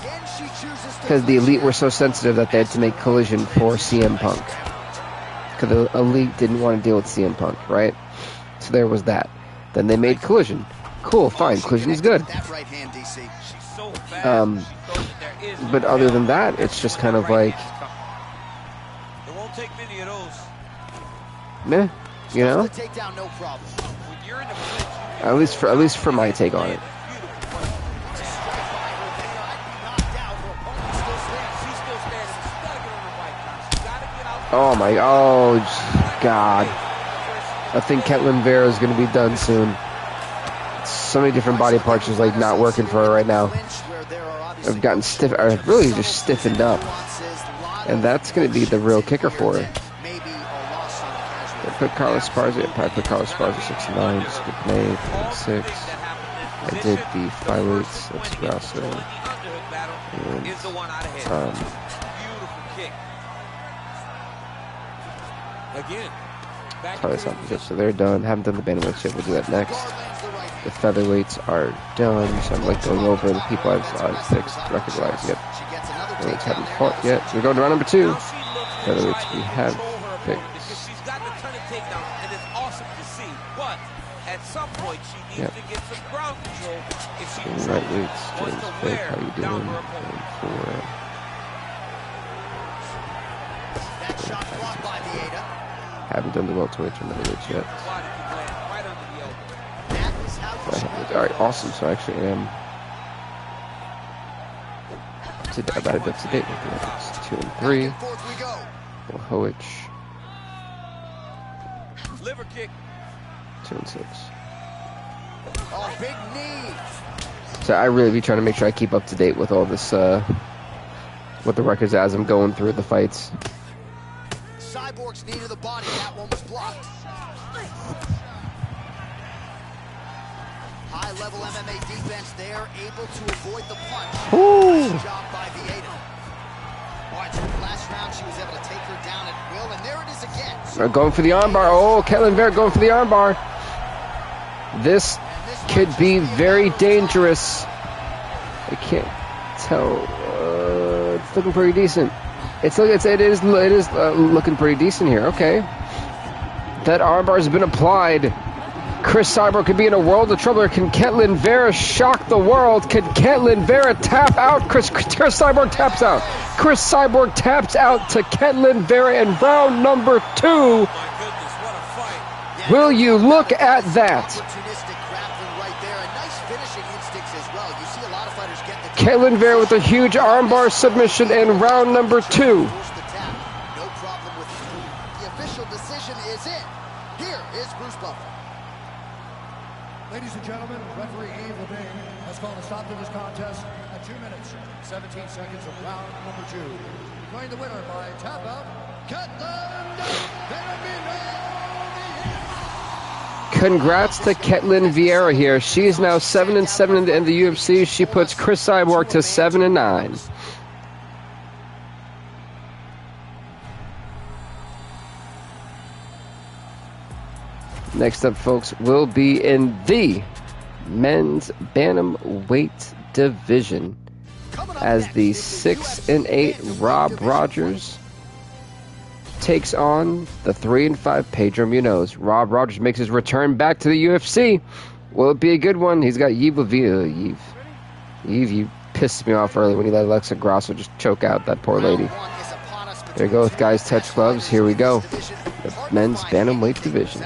S1: Because the Elite were so sensitive that they had to make Collision for CM Punk. Because the Elite didn't want to deal with CM Punk, right? So there was that. Then they made Collision. Cool, fine. Collision's good. But other than that, it's just kind of like, meh, you know? At least for my take on it. Oh God. I think Ketlin Vera is going to be done soon. So many different body parts is, like, not working for her right now. I've gotten stiff, or really just stiffened up. And that's going to be the real kicker for her. I put Carlos Esparza, I put Carlos Esparza 6'9", just get May 6. I did the flyweights, that's Grasso. And, so they're done. Haven't done the bantamweights yet. We'll do that next. The featherweights are done. So I'm, like, going over the people I've fixed record-wise yet. Featherweights haven't fought yet. We're going to round number 2. Featherweights we have fixed. Yep. Lightweights, James Vick, how you doing? And for haven't done the welterweights or middleweights yet. Alright, awesome. So I actually am about to date. It's 2 and 3. Blachowicz
S3: Liver kick.
S1: 2-6.
S2: Oh, big knee.
S1: So I really be trying to make sure I keep up to date with all this, with the records as I'm going through the fights.
S2: Cyborg's knee to the body. That one was blocked. High-level MMA defense there, able to avoid the punch.
S1: Ooh.
S2: Nice job by Vieta. All right, so last round she was able to take her down at will, and there it is again.
S1: They're going for the armbar. Oh, Ketlin Vera going for the armbar. This could be very dangerous. I can't tell. It's looking pretty decent. It is looking pretty decent here. Okay, that armbar has been applied. Chris Cyborg could be in a world of trouble. Can Ketlin Vera shock the world? Can Ketlin Vera tap out? Chris Cyborg taps out. Chris Cyborg taps out to Ketlin Vera in round number 2.
S3: Oh my goodness, what a fight.
S1: Will you look at that?
S2: Opportunistic grappling right there, and nice finishing instincts as well. You see a lot of fighters get the
S1: Ketlin Vera with a huge armbar submission in round number 2.
S2: force the tap. No problem with the official decision is in. Here is Bruce Buffer.
S4: Ladies and gentlemen, referee Yves Levine has called a stop to this contest at 2 minutes, 17 seconds of round number 2. Declaring the winner by tap out, Ketlin Vera.
S1: Congrats to Ketlin Vieira here. She is now 7-7 in the UFC. She puts Chris Cyborg to 7-9. Next up, folks, will be in the men's bantamweight division as the 6-8 Rob Rogers takes on the 3-5 Pedro Munoz. Rob Rogers makes his return back to the UFC. Will it be a good one? He's got Yves Levine. Yves, you pissed me off early when you let Alexa Grasso just choke out that poor lady. There you go with guys touch gloves. Here we go. The men's bantamweight division.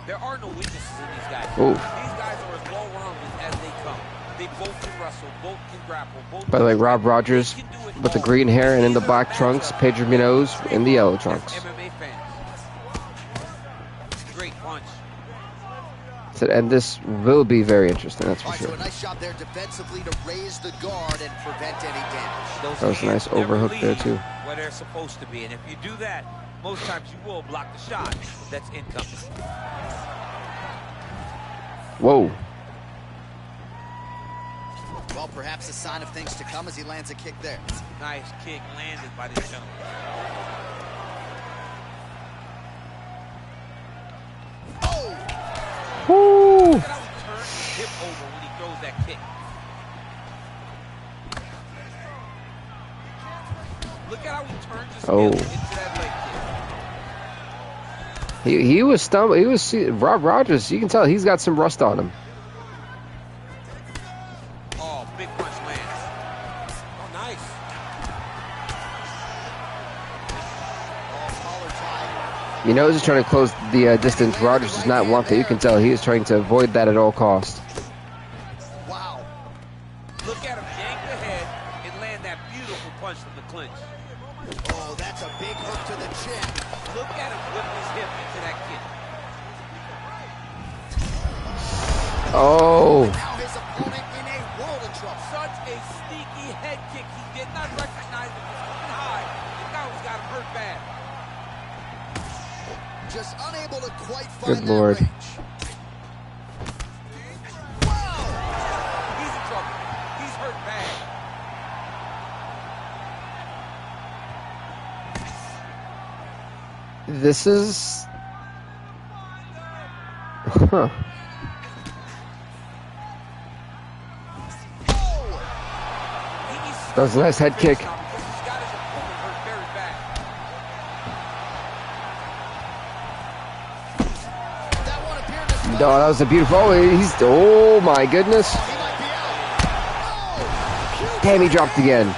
S3: There are no weaknesses in these guys.
S1: Ooh.
S3: These guys are as well-rounded as they come. They both can wrestle, both can grapple, both.
S1: By the way, Rob Rogers with the green hair and in the black trunks. Pedro Munoz in the yellow trunks.
S3: MMA fans. Great punch.
S1: And this will be very interesting, that's for
S2: So
S1: sure.
S2: a nice job there defensively to raise the guard and prevent any damage.
S1: That was a nice overhook there, too.
S3: Where they're supposed to be, and if you do that, most times you will block the shot that's incoming.
S1: Whoa.
S2: Well, perhaps a sign of things to come as he lands a kick there.
S3: Nice kick landed by this gentleman.
S2: Oh!
S1: Woo!
S3: Look at how he turns his hip over when he throws that kick. Look at how he turns his hip into that leg kick.
S1: He was stumbling. He was Rob Rogers. You can tell he's got some rust on him.
S3: Oh, big punch lands. Oh, nice.
S1: You know, he's trying to close the distance. Rogers does not want that. You can tell he is trying to avoid that at all costs.
S2: Wow.
S3: Look at him yank the head and land that beautiful punch from the clinch.
S2: Oh, that's a big hook to the chin.
S3: Look at him whip his hip into that kick.
S1: Oh.
S2: Now his opponent in a world of trouble.
S3: Such a sneaky head kick. He did not recognize it was coming high, and now he's got him hurt bad.
S2: Just unable to quite find
S1: Good Lord.
S2: that range. Wow!
S3: He's in trouble. He's hurt bad.
S1: This is... Huh. That was a nice head kick. No, that was a beautiful... Oh, my goodness. Damn, he dropped again.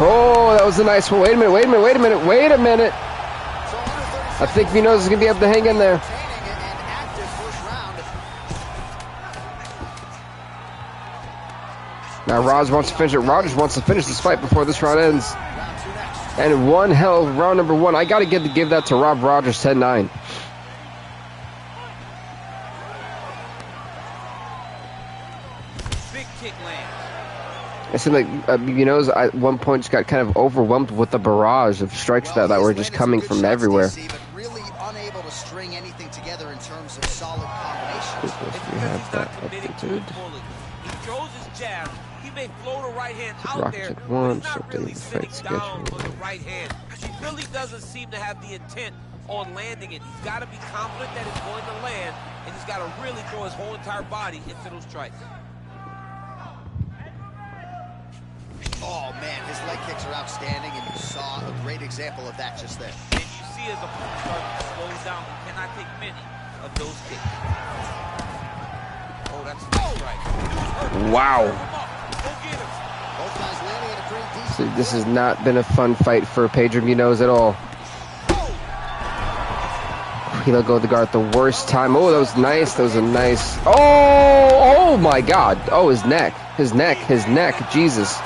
S1: Oh, that was a nice one. Wait a minute. I think Munoz is going to be able to hang in there. Now Rogers wants to finish it. Rogers wants to finish this fight before this round ends. And one hell of round number one. I got to give that to Rob Rogers, 10-9.
S3: Big kick lands.
S1: It seemed like Munoz at one point just got kind of overwhelmed with the barrage of strikes that were just coming from everywhere.
S2: Really unable to string anything together in terms of solid combinations.
S1: We have that aptitude.
S3: He throws his jab. He may float a right hand out
S1: Rock
S3: there,
S1: check
S3: but
S1: one,
S3: he's not
S1: so
S3: really
S1: David
S3: sitting
S1: fight
S3: down
S1: schedule.
S3: on the right hand. He really doesn't seem to have the intent on landing it. He's got to be confident that it's going to land, and he's got to really throw his whole entire body into those strikes.
S2: Oh man, his leg kicks are outstanding, and you saw a great example of that just there.
S3: And you see his opponent start to slow down. He cannot take many of those kicks. Oh, that's a nice strike.
S1: Wow.
S3: Go get him.
S2: Both guys landing in a pretty decent.
S1: So this has not been a fun fight for Pedro Munoz at all. He let go of the guard at the worst time. Oh, that was nice. That was a nice. Oh my God. Oh, his neck. His neck. Jesus.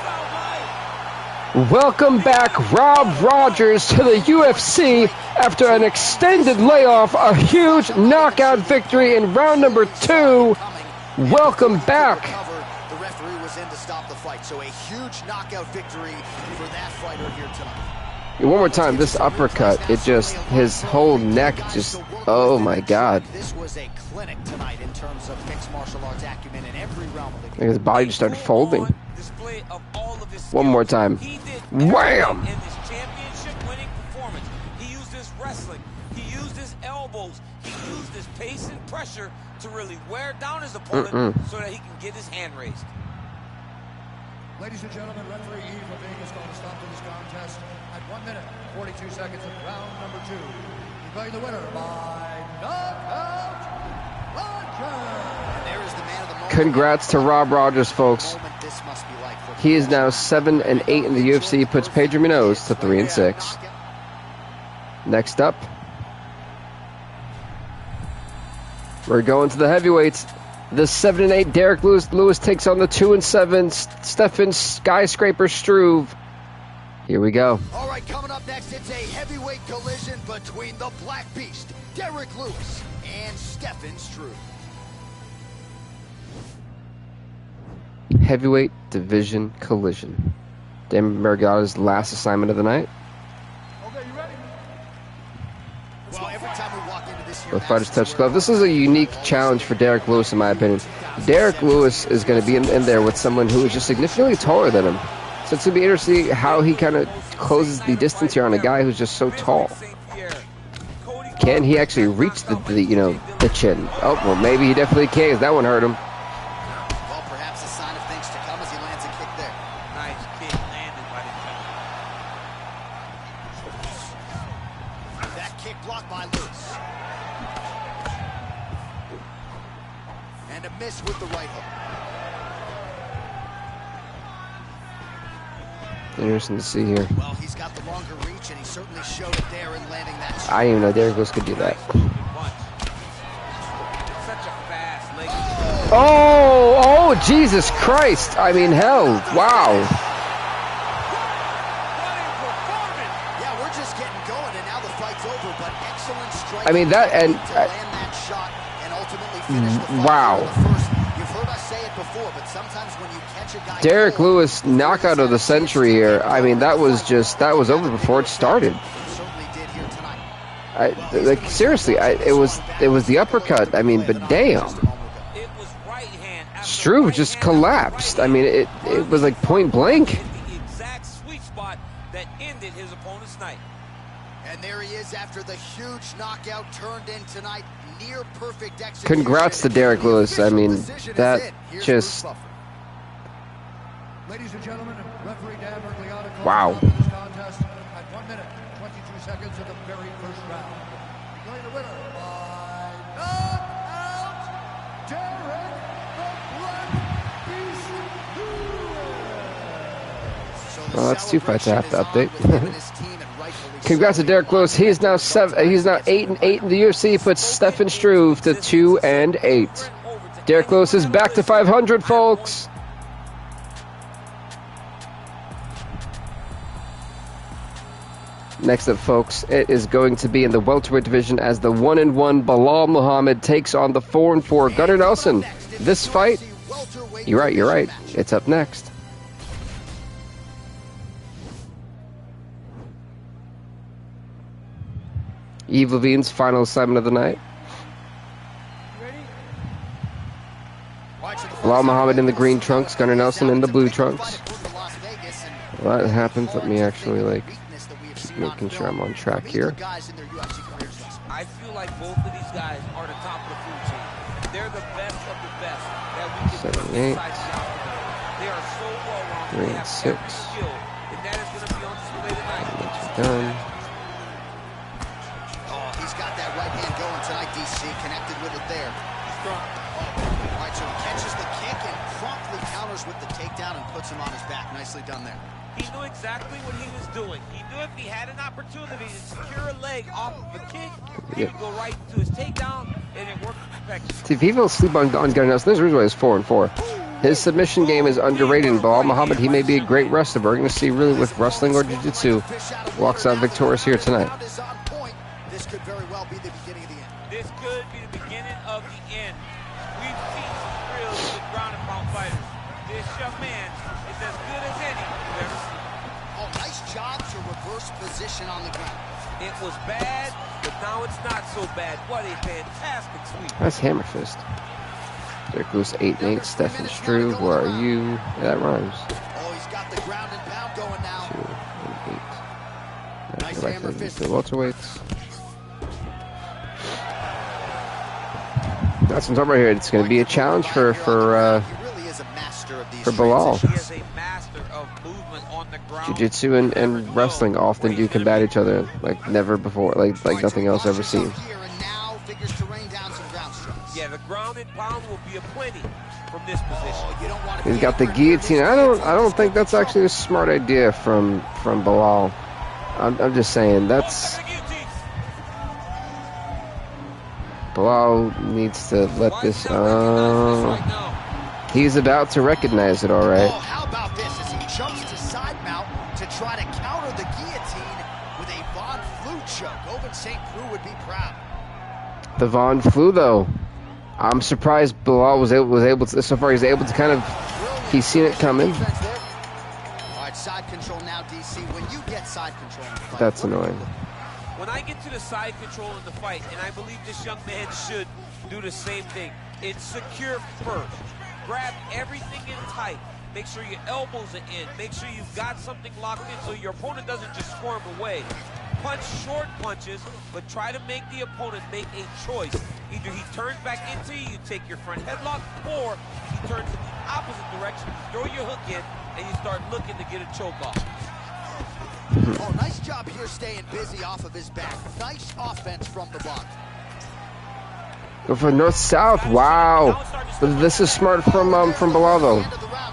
S1: Welcome back, Rob Rogers, to the UFC after an extended layoff. A huge knockout victory in round number 2. Welcome back.
S2: The referee was in to stop the fight, so a huge knockout victory for that fighter here tonight.
S1: One more time, this uppercut, it just, his whole neck just, oh my God.
S2: This was a clinic tonight in terms of mixed martial arts acumen in every realm of the game.
S1: His body just started folding. One more time. Wham!
S3: In his championship-winning performance, he used his wrestling, he used his elbows, he used his pace and pressure to really wear down his opponent so that he can get his hand raised.
S4: Ladies and gentlemen, referee Ep88 is going to stop to this contest at 1 minute, 42 seconds of round number 2. Declaring the winner by knockout, Rogers.
S2: There is the man of the moment.
S1: Congrats to Rob Rogers, folks.
S2: This must be like for
S1: He is now 7-8 in the UFC, puts Pedro Munoz to 3-6. Next up, we're going to the heavyweights. The 7-8 Derek Lewis takes on the 2-7 Stefan Skyscraper Struve. Here we go.
S2: All right, coming up next, it's a heavyweight collision between the Black Beast, Derek Lewis, and Stefan Struve.
S1: Heavyweight division collision. Dan Margada's last assignment of the night.
S4: Okay, you ready?
S2: Well, every time we walk into this here,
S1: Both fighters touch glove. This is a unique challenge for Derek Lewis, in my opinion. Derek Lewis is going to be in there with someone who is just significantly taller than him. So it's going to be interesting to see how he kind of closes the distance here on a guy who's just so tall. Can he actually reach the chin? Oh, well, maybe he definitely can, because that one hurt him.
S2: well, perhaps a sign of things to come as he lands a kick there.
S3: Nice kick landed by the
S2: That kick blocked by Lewis. And a miss with the right hook.
S1: Interesting to see here.
S2: Well, he's got the longer reach, and he certainly showed it there in landing that shot.
S1: I didn't even know Derek Lewis could do that.
S3: such a fast leg.
S1: Oh, Jesus Christ. I mean, hell, wow.
S2: Yeah, we're just getting going, and now the fight's over, but excellent strike.
S1: I mean, that, and
S2: to land that shot and ultimately finish the fight.
S1: wow.
S2: in the first. You've heard us say it before, but sometimes when you catch a guy
S1: Derek
S2: cold,
S1: Lewis, knockout of the century here. I mean, that was over before it started.
S2: he certainly did here tonight.
S1: Seriously, it was the uppercut. I mean, but damn.
S3: It was right hand.
S1: Struve just collapsed. I mean, it was like point blank.
S3: The exact sweet spot that ended his opponent's night.
S2: And there he is after the huge knockout turned in tonight. Near perfect execution.
S1: Congrats to Derek Lewis. I mean, that just...
S4: Ladies and gentlemen, referee Dan Margada calls
S1: Wow.
S4: stop to this contest at 1 minute, 22 seconds of the very first round. Declaring the winner by knockout, Derek the Black Beast Lewis.
S1: Well, that's 2 fights I have to update. Congrats to Derek Lewis. He's now 8-8 in the UFC. Puts Stefan Struve to 2-8. Derek Lewis is back to 500, folks. Next up, folks, it is going to be in the welterweight division as the 1-1 Bilal Muhammad takes on the 4-4 Gunnar Nelson. This fight, you're right. It's up next. Yves Levine's final assignment of the night. Bilal Muhammad in the green trunks, Gunnar Nelson in the blue trunks. Well, that happens. Let me actually, making sure I'm on track here.
S3: I feel like both of these guys are the top of the food chain. They're the best of the best that we can put inside the octagon. They are so well-rounded. They have every skill, and that is going to be on display tonight.
S1: That's done.
S2: Oh, he's got that right hand going tonight, DC. Connected with it there. Strong. All right, so he catches the kick and promptly counters with the takedown and puts him on his back. Nicely done there.
S3: He knew exactly what he was doing. He knew if he had an opportunity to secure a leg off of a kick, he would go right to his takedown, and it worked perfection.
S1: See, people sleep on Gunnar Nelson. This is why he's 4-4. His submission game is underrated in Bilal Muhammad. He may be a great wrestler, but we're going to see really with wrestling or jiu-jitsu walks out victorious here tonight.
S2: This could very well be the beginning of the end.
S3: This could be the beginning of the end. We've seen some thrills with ground and pound fighters. This young man is as good as any we've ever seen.
S2: Oh, nice job to reverse position on the ground.
S3: It was bad, but now it's not so bad. What a fantastic sweep.
S1: That's hammer fist. Derek Lewis 8-8. Stefan Struve, where are you? Yeah, that rhymes.
S2: Oh, he's got the ground and pound going now.
S1: 2-8. Nice hammer fist. The welterweights. That's what I'm talking about here. It's going to be a challenge for Bilal.
S3: He is a master of movement on the ground.
S1: Jiu-jitsu and wrestling often do combat each other like never before, like nothing else ever seen.
S3: Yeah, the ground and pound will be aplenty from this position.
S1: He's got the guillotine. I don't think that's actually a smart idea from Bilal. I'm just saying that's. Bilal needs to let this. He's about to recognize it, all right.
S2: Oh, how about this as he jumps to side mount to try to counter the guillotine with a Von Flue choke. Owen St. Preux would be proud.
S1: The Von Flue, though. I'm surprised Bilal was able to. So far, he's able to kind of. He's seen it coming.
S2: All right, side control now, DC. When you get side control in the fight,
S1: That's annoying.
S3: When I get to the side control in the fight, and I believe this young man should do the same thing, it's secure first. Grab everything in tight. Make sure your elbows are in. Make sure you've got something locked in so your opponent doesn't just squirm away. Punch short punches, but try to make the opponent make a choice. Either he turns back into you, you take your front headlock, or he turns in the opposite direction, you throw your hook in, and you start looking to get a choke off.
S2: Oh, nice job here staying busy off of his back. Nice offense from the block.
S1: Go for north-south. Wow. This is smart from Bilal, though.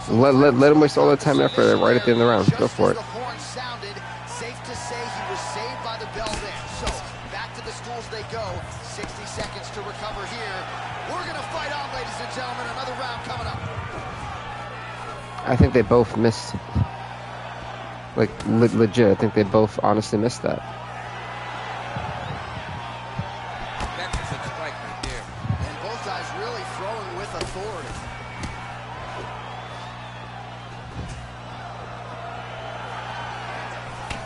S1: Let him waste all that time and effort right at the end of the round. Go for it.
S2: The horn sounded. Safe to say he was saved by the bell there. So, back to the stools they go. 60 seconds to recover here. We're going to fight on, ladies and gentlemen. Another round coming up.
S1: I think they both missed. Like, legit, I think they both honestly missed that.
S3: That's a good strike right there.
S2: And both guys really throwing with authority.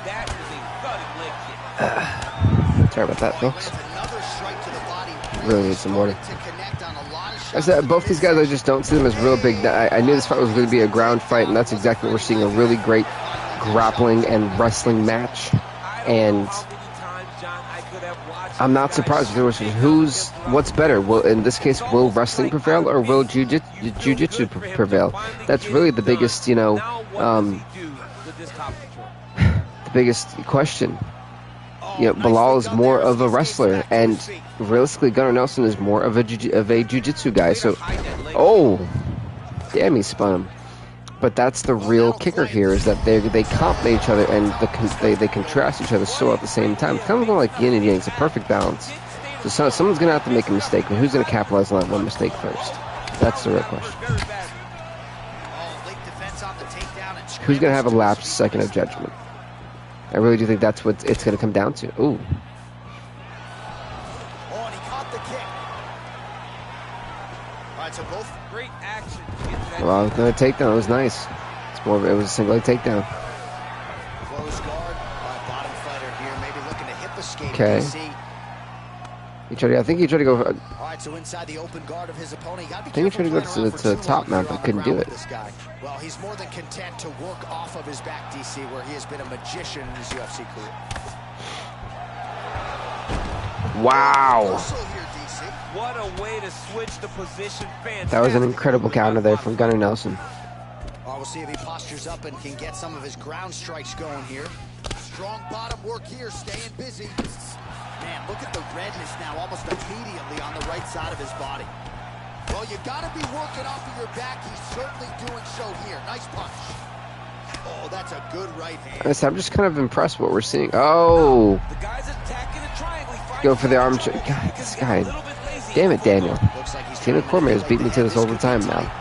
S3: That is a gutted leg kick.
S1: Sorry about that, folks.
S2: Another strike to the body.
S1: Really need some water.
S2: To connect on a lot of
S1: I
S2: shots.
S1: said both these guys, I just don't see them as real big. I knew this fight was going to be a ground fight, and that's exactly what we're seeing, a really great grappling and wrestling match. And I'm not surprised. What's better? In this case, will wrestling prevail or will jiu-jitsu prevail? That's really the biggest, the biggest question. Bilal is more of a wrestler, and realistically, Gunnar Nelson is more of a jiu-jitsu guy. So, oh, damn, he spun him. But that's the real kicker here, is that they complement each other and they contrast each other so at the same time. It's kind of like yin and yang. It's a perfect balance. So someone's going to have to make a mistake, but who's going to capitalize on that one mistake first? That's the real question. Who's going to have a lapsed second of judgment? I really do think that's what it's going to come down to. Ooh.
S2: Oh, and he caught the kick. All right, so both
S3: Great action to get to that.
S1: Well, the takedown was nice. It was a single leg takedown.
S2: close guard by bottom fighter here, maybe looking to hip escape.
S1: Okay. I think he tried to go.
S2: All right, so inside the open guard of his opponent,
S1: I think he tried to go to the top mount, but couldn't do it.
S2: This guy. Well, he's more than content to work off of his back, DC, where he has been a magician in his UFC career.
S1: Wow.
S2: Also here, DC.
S3: What a way to switch the position. Fantastic.
S1: That was an incredible counter there from Gunnar Nelson.
S2: We'll see if he postures up and can get some of his ground strikes going here. Strong bottom work here, staying busy. Man, look at the redness now almost immediately on the right side of his body. Well, you got to be working off of your back. He's certainly doing so here. Nice punch. Oh, that's a good right hand.
S1: I'm just kind of impressed what we're seeing. Oh.
S3: The guy's attacking the triangle.
S1: Go for the arm. God, this guy. Damn it, Daniel. Daniel Cormier has beat me to this all the time now.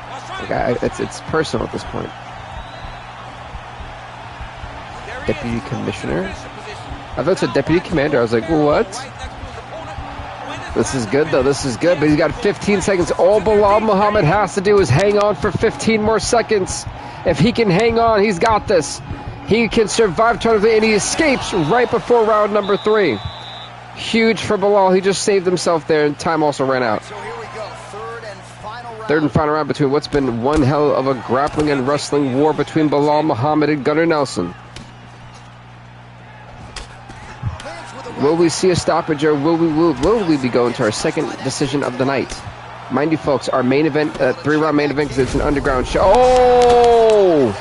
S1: Like it's personal at this point. Deputy Commissioner? I thought it said Deputy Commander. I was like, what? This is good, though. This is good. But he's got 15 seconds. All Belal Muhammad has to do is hang on for 15 more seconds. If he can hang on, he's got this. He can survive tournament, and he escapes right before round number 3. Huge for Belal. He just saved himself there, and time also ran out.
S2: So here we go.
S1: Third and final round between what's been one hell of a grappling and wrestling war between Belal Muhammad and Gunnar Nelson. Will we see a stoppage, or will we be going to our second decision of the night? Mind you, folks, our main event, 3-round main event, because it's an underground show. Oh!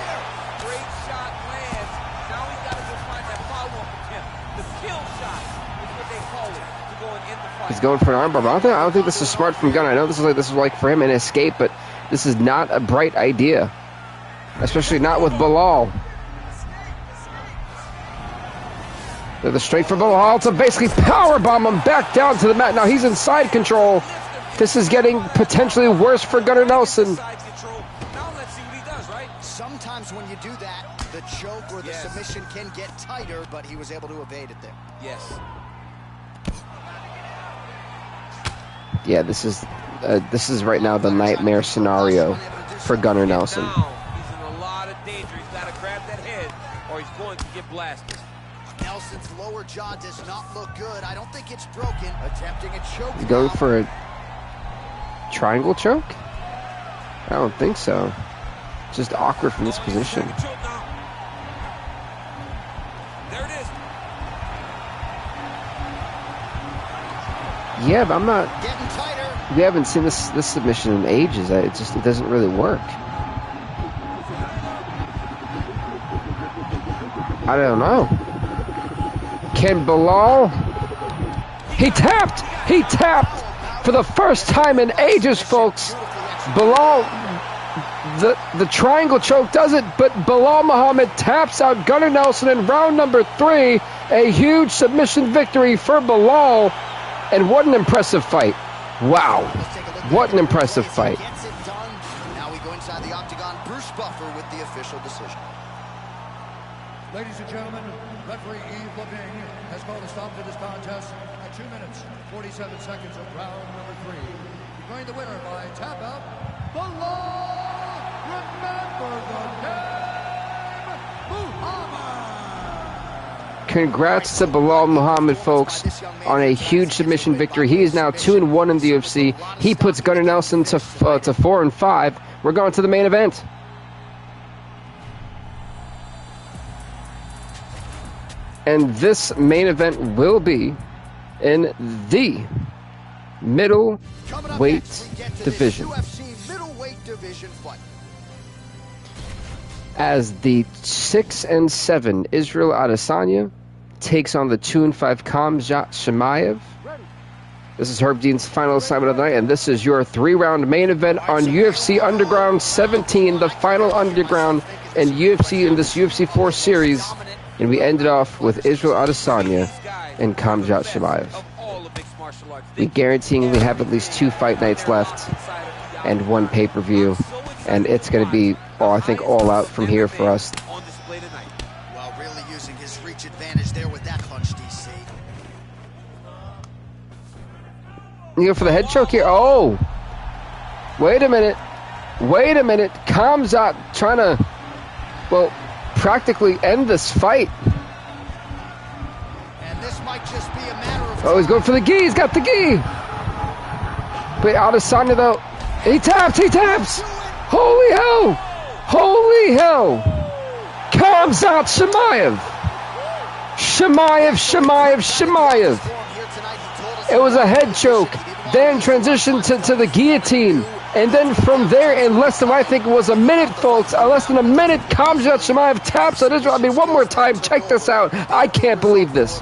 S3: Great shot lands. Now he's got to go find that follow-up attempt. The kill shot is what they call it, to go and end the fight.
S1: He's going for an armbar. I don't think this is smart from Gunnar. I know this is like for him an escape, but this is not a bright idea, especially not with Belal. They're straight for Belal to basically powerbomb him back down to the mat. Now he's in side control. This is getting potentially worse for Gunnar Nelson.
S3: Now let's see what he does, right?
S2: Sometimes when you do that, the choke or the submission can get tighter, but he was able to evade it there.
S3: Yes.
S1: Yeah, this is right now the nightmare scenario for Gunnar Nelson.
S3: Now he's in a lot of danger. He's got to grab that head, or he's going to get blasted.
S2: Nelson's lower jaw does not look good. I don't think it's broken. Attempting a choke.
S1: He's going for a triangle choke? I don't think so. It's just awkward from this position.
S3: There it is.
S1: Yeah, but I'm not.
S2: Getting tighter.
S1: We haven't seen this submission in ages. It doesn't really work. I don't know. Can Belal? He tapped for the first time in ages, folks. Belal, the triangle choke does it, but Belal Muhammad taps out Gunnar Nelson in round number 3. A huge submission victory for Belal, and what an impressive fight. Wow, what an impressive fight.
S2: Now we go inside the octagon. Bruce Buffer with the official decision.
S4: Ladies and gentlemen, referee Yves Leving has called a stop to this contest at 2 minutes, 47 seconds of round number 3. Declaring the winner by tap out, Belal, remember the name, Muhammad.
S1: Congrats to Belal Muhammad, folks, on a huge submission victory. He is now 2-1 in the UFC. He puts Gunnar Nelson to 4-5. We're going to the main event. And this main event will be in the middleweight division.
S2: UFC middleweight division fight.
S1: As the 6-7 Israel Adesanya takes on the 2-5 Khamzat Chimaev. This is Herb Dean's final assignment of the night, and this is your 3-round main event on UFC Underground 17, the final Underground in UFC in this UFC 4 series. And we ended off with Israel Adesanya and Khamzat Chimaev. We guaranteeing we have at least 2 fight nights left and 1 pay-per-view, and it's going to be, I think, all out from here for us.
S2: Well, really using his reach advantage there with that punch, DC.
S1: You go for the head choke here. Oh, wait a minute. Khamzat trying to, well, practically end this fight.
S2: And this might just be a matter of
S1: Oh, he's going for the gi. He's got the gi. Wait, Adesanya though. He taps. Holy hell. Khamzat Chimaev. It was a head choke, then transitioned to the guillotine. And then from there, in less than, I think it was a minute, folks, less than a minute, Khamzat Chimaev taps on Israel. I mean, one more time, check this out. I can't believe this.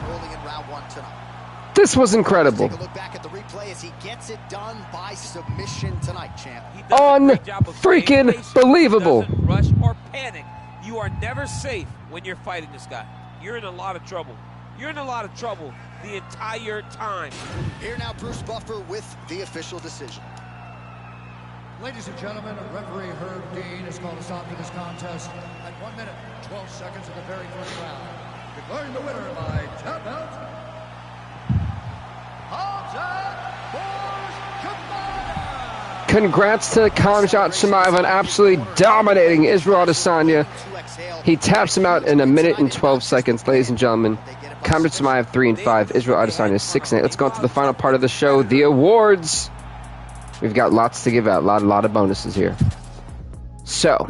S1: This was incredible.
S2: Take a look back at the replay as he gets it done by submission tonight, champ.
S1: Unfreaking believable.
S3: Doesn't rush or panic. You are never safe when you're fighting this guy. You're in a lot of trouble. The entire time.
S2: Here now, Bruce Buffer with the official decision.
S4: Ladies and gentlemen, referee Herb Dean has called a stop to this contest at 1 minute, 12 seconds of the very first round. Declaring the winner by tap out, Chimaev.
S1: Congrats to Khamzat Chimaev on absolutely dominating Israel Adesanya. He taps him out in a minute and 12 seconds, ladies and gentlemen. Khamzat Chimaev 3-5, Israel Adesanya 6-8. Let's go on to the final part of the show, the awards. We've got lots to give out, a lot of bonuses here. So,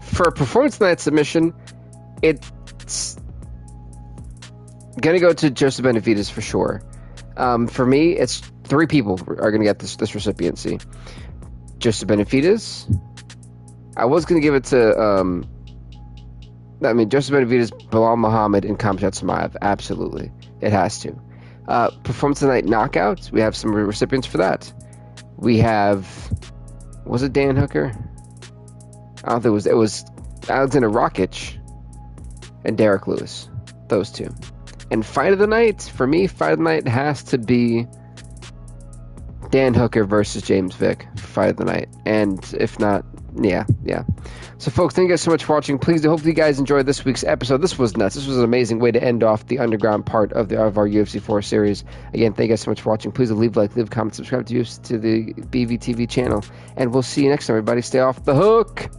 S1: for a performance night submission, it's gonna go to Joseph Benavidez for sure. For me, it's 3 people are gonna get this recipiency. Joseph Benavidez. I was gonna give it to Joseph Benavidez, Bilal Muhammad, and Khamzat Chimaev. Absolutely, it has to. Performance of the night knockouts. We have some recipients for that. We have, was it Dan Hooker? I don't think it was Alexander Rakic and Derek Lewis. Those 2. And fight of the night, for me, fight of the night has to be Dan Hooker versus James Vick for fight of the night. And if not, yeah. So, folks, thank you guys so much for watching. Please, hopefully you guys enjoyed this week's episode. This was nuts. This was an amazing way to end off the underground part of our UFC 4 series. Again, thank you guys so much for watching. Please leave a like, leave a comment, subscribe to the BVTV channel. And we'll see you next time, everybody. Stay off the hook.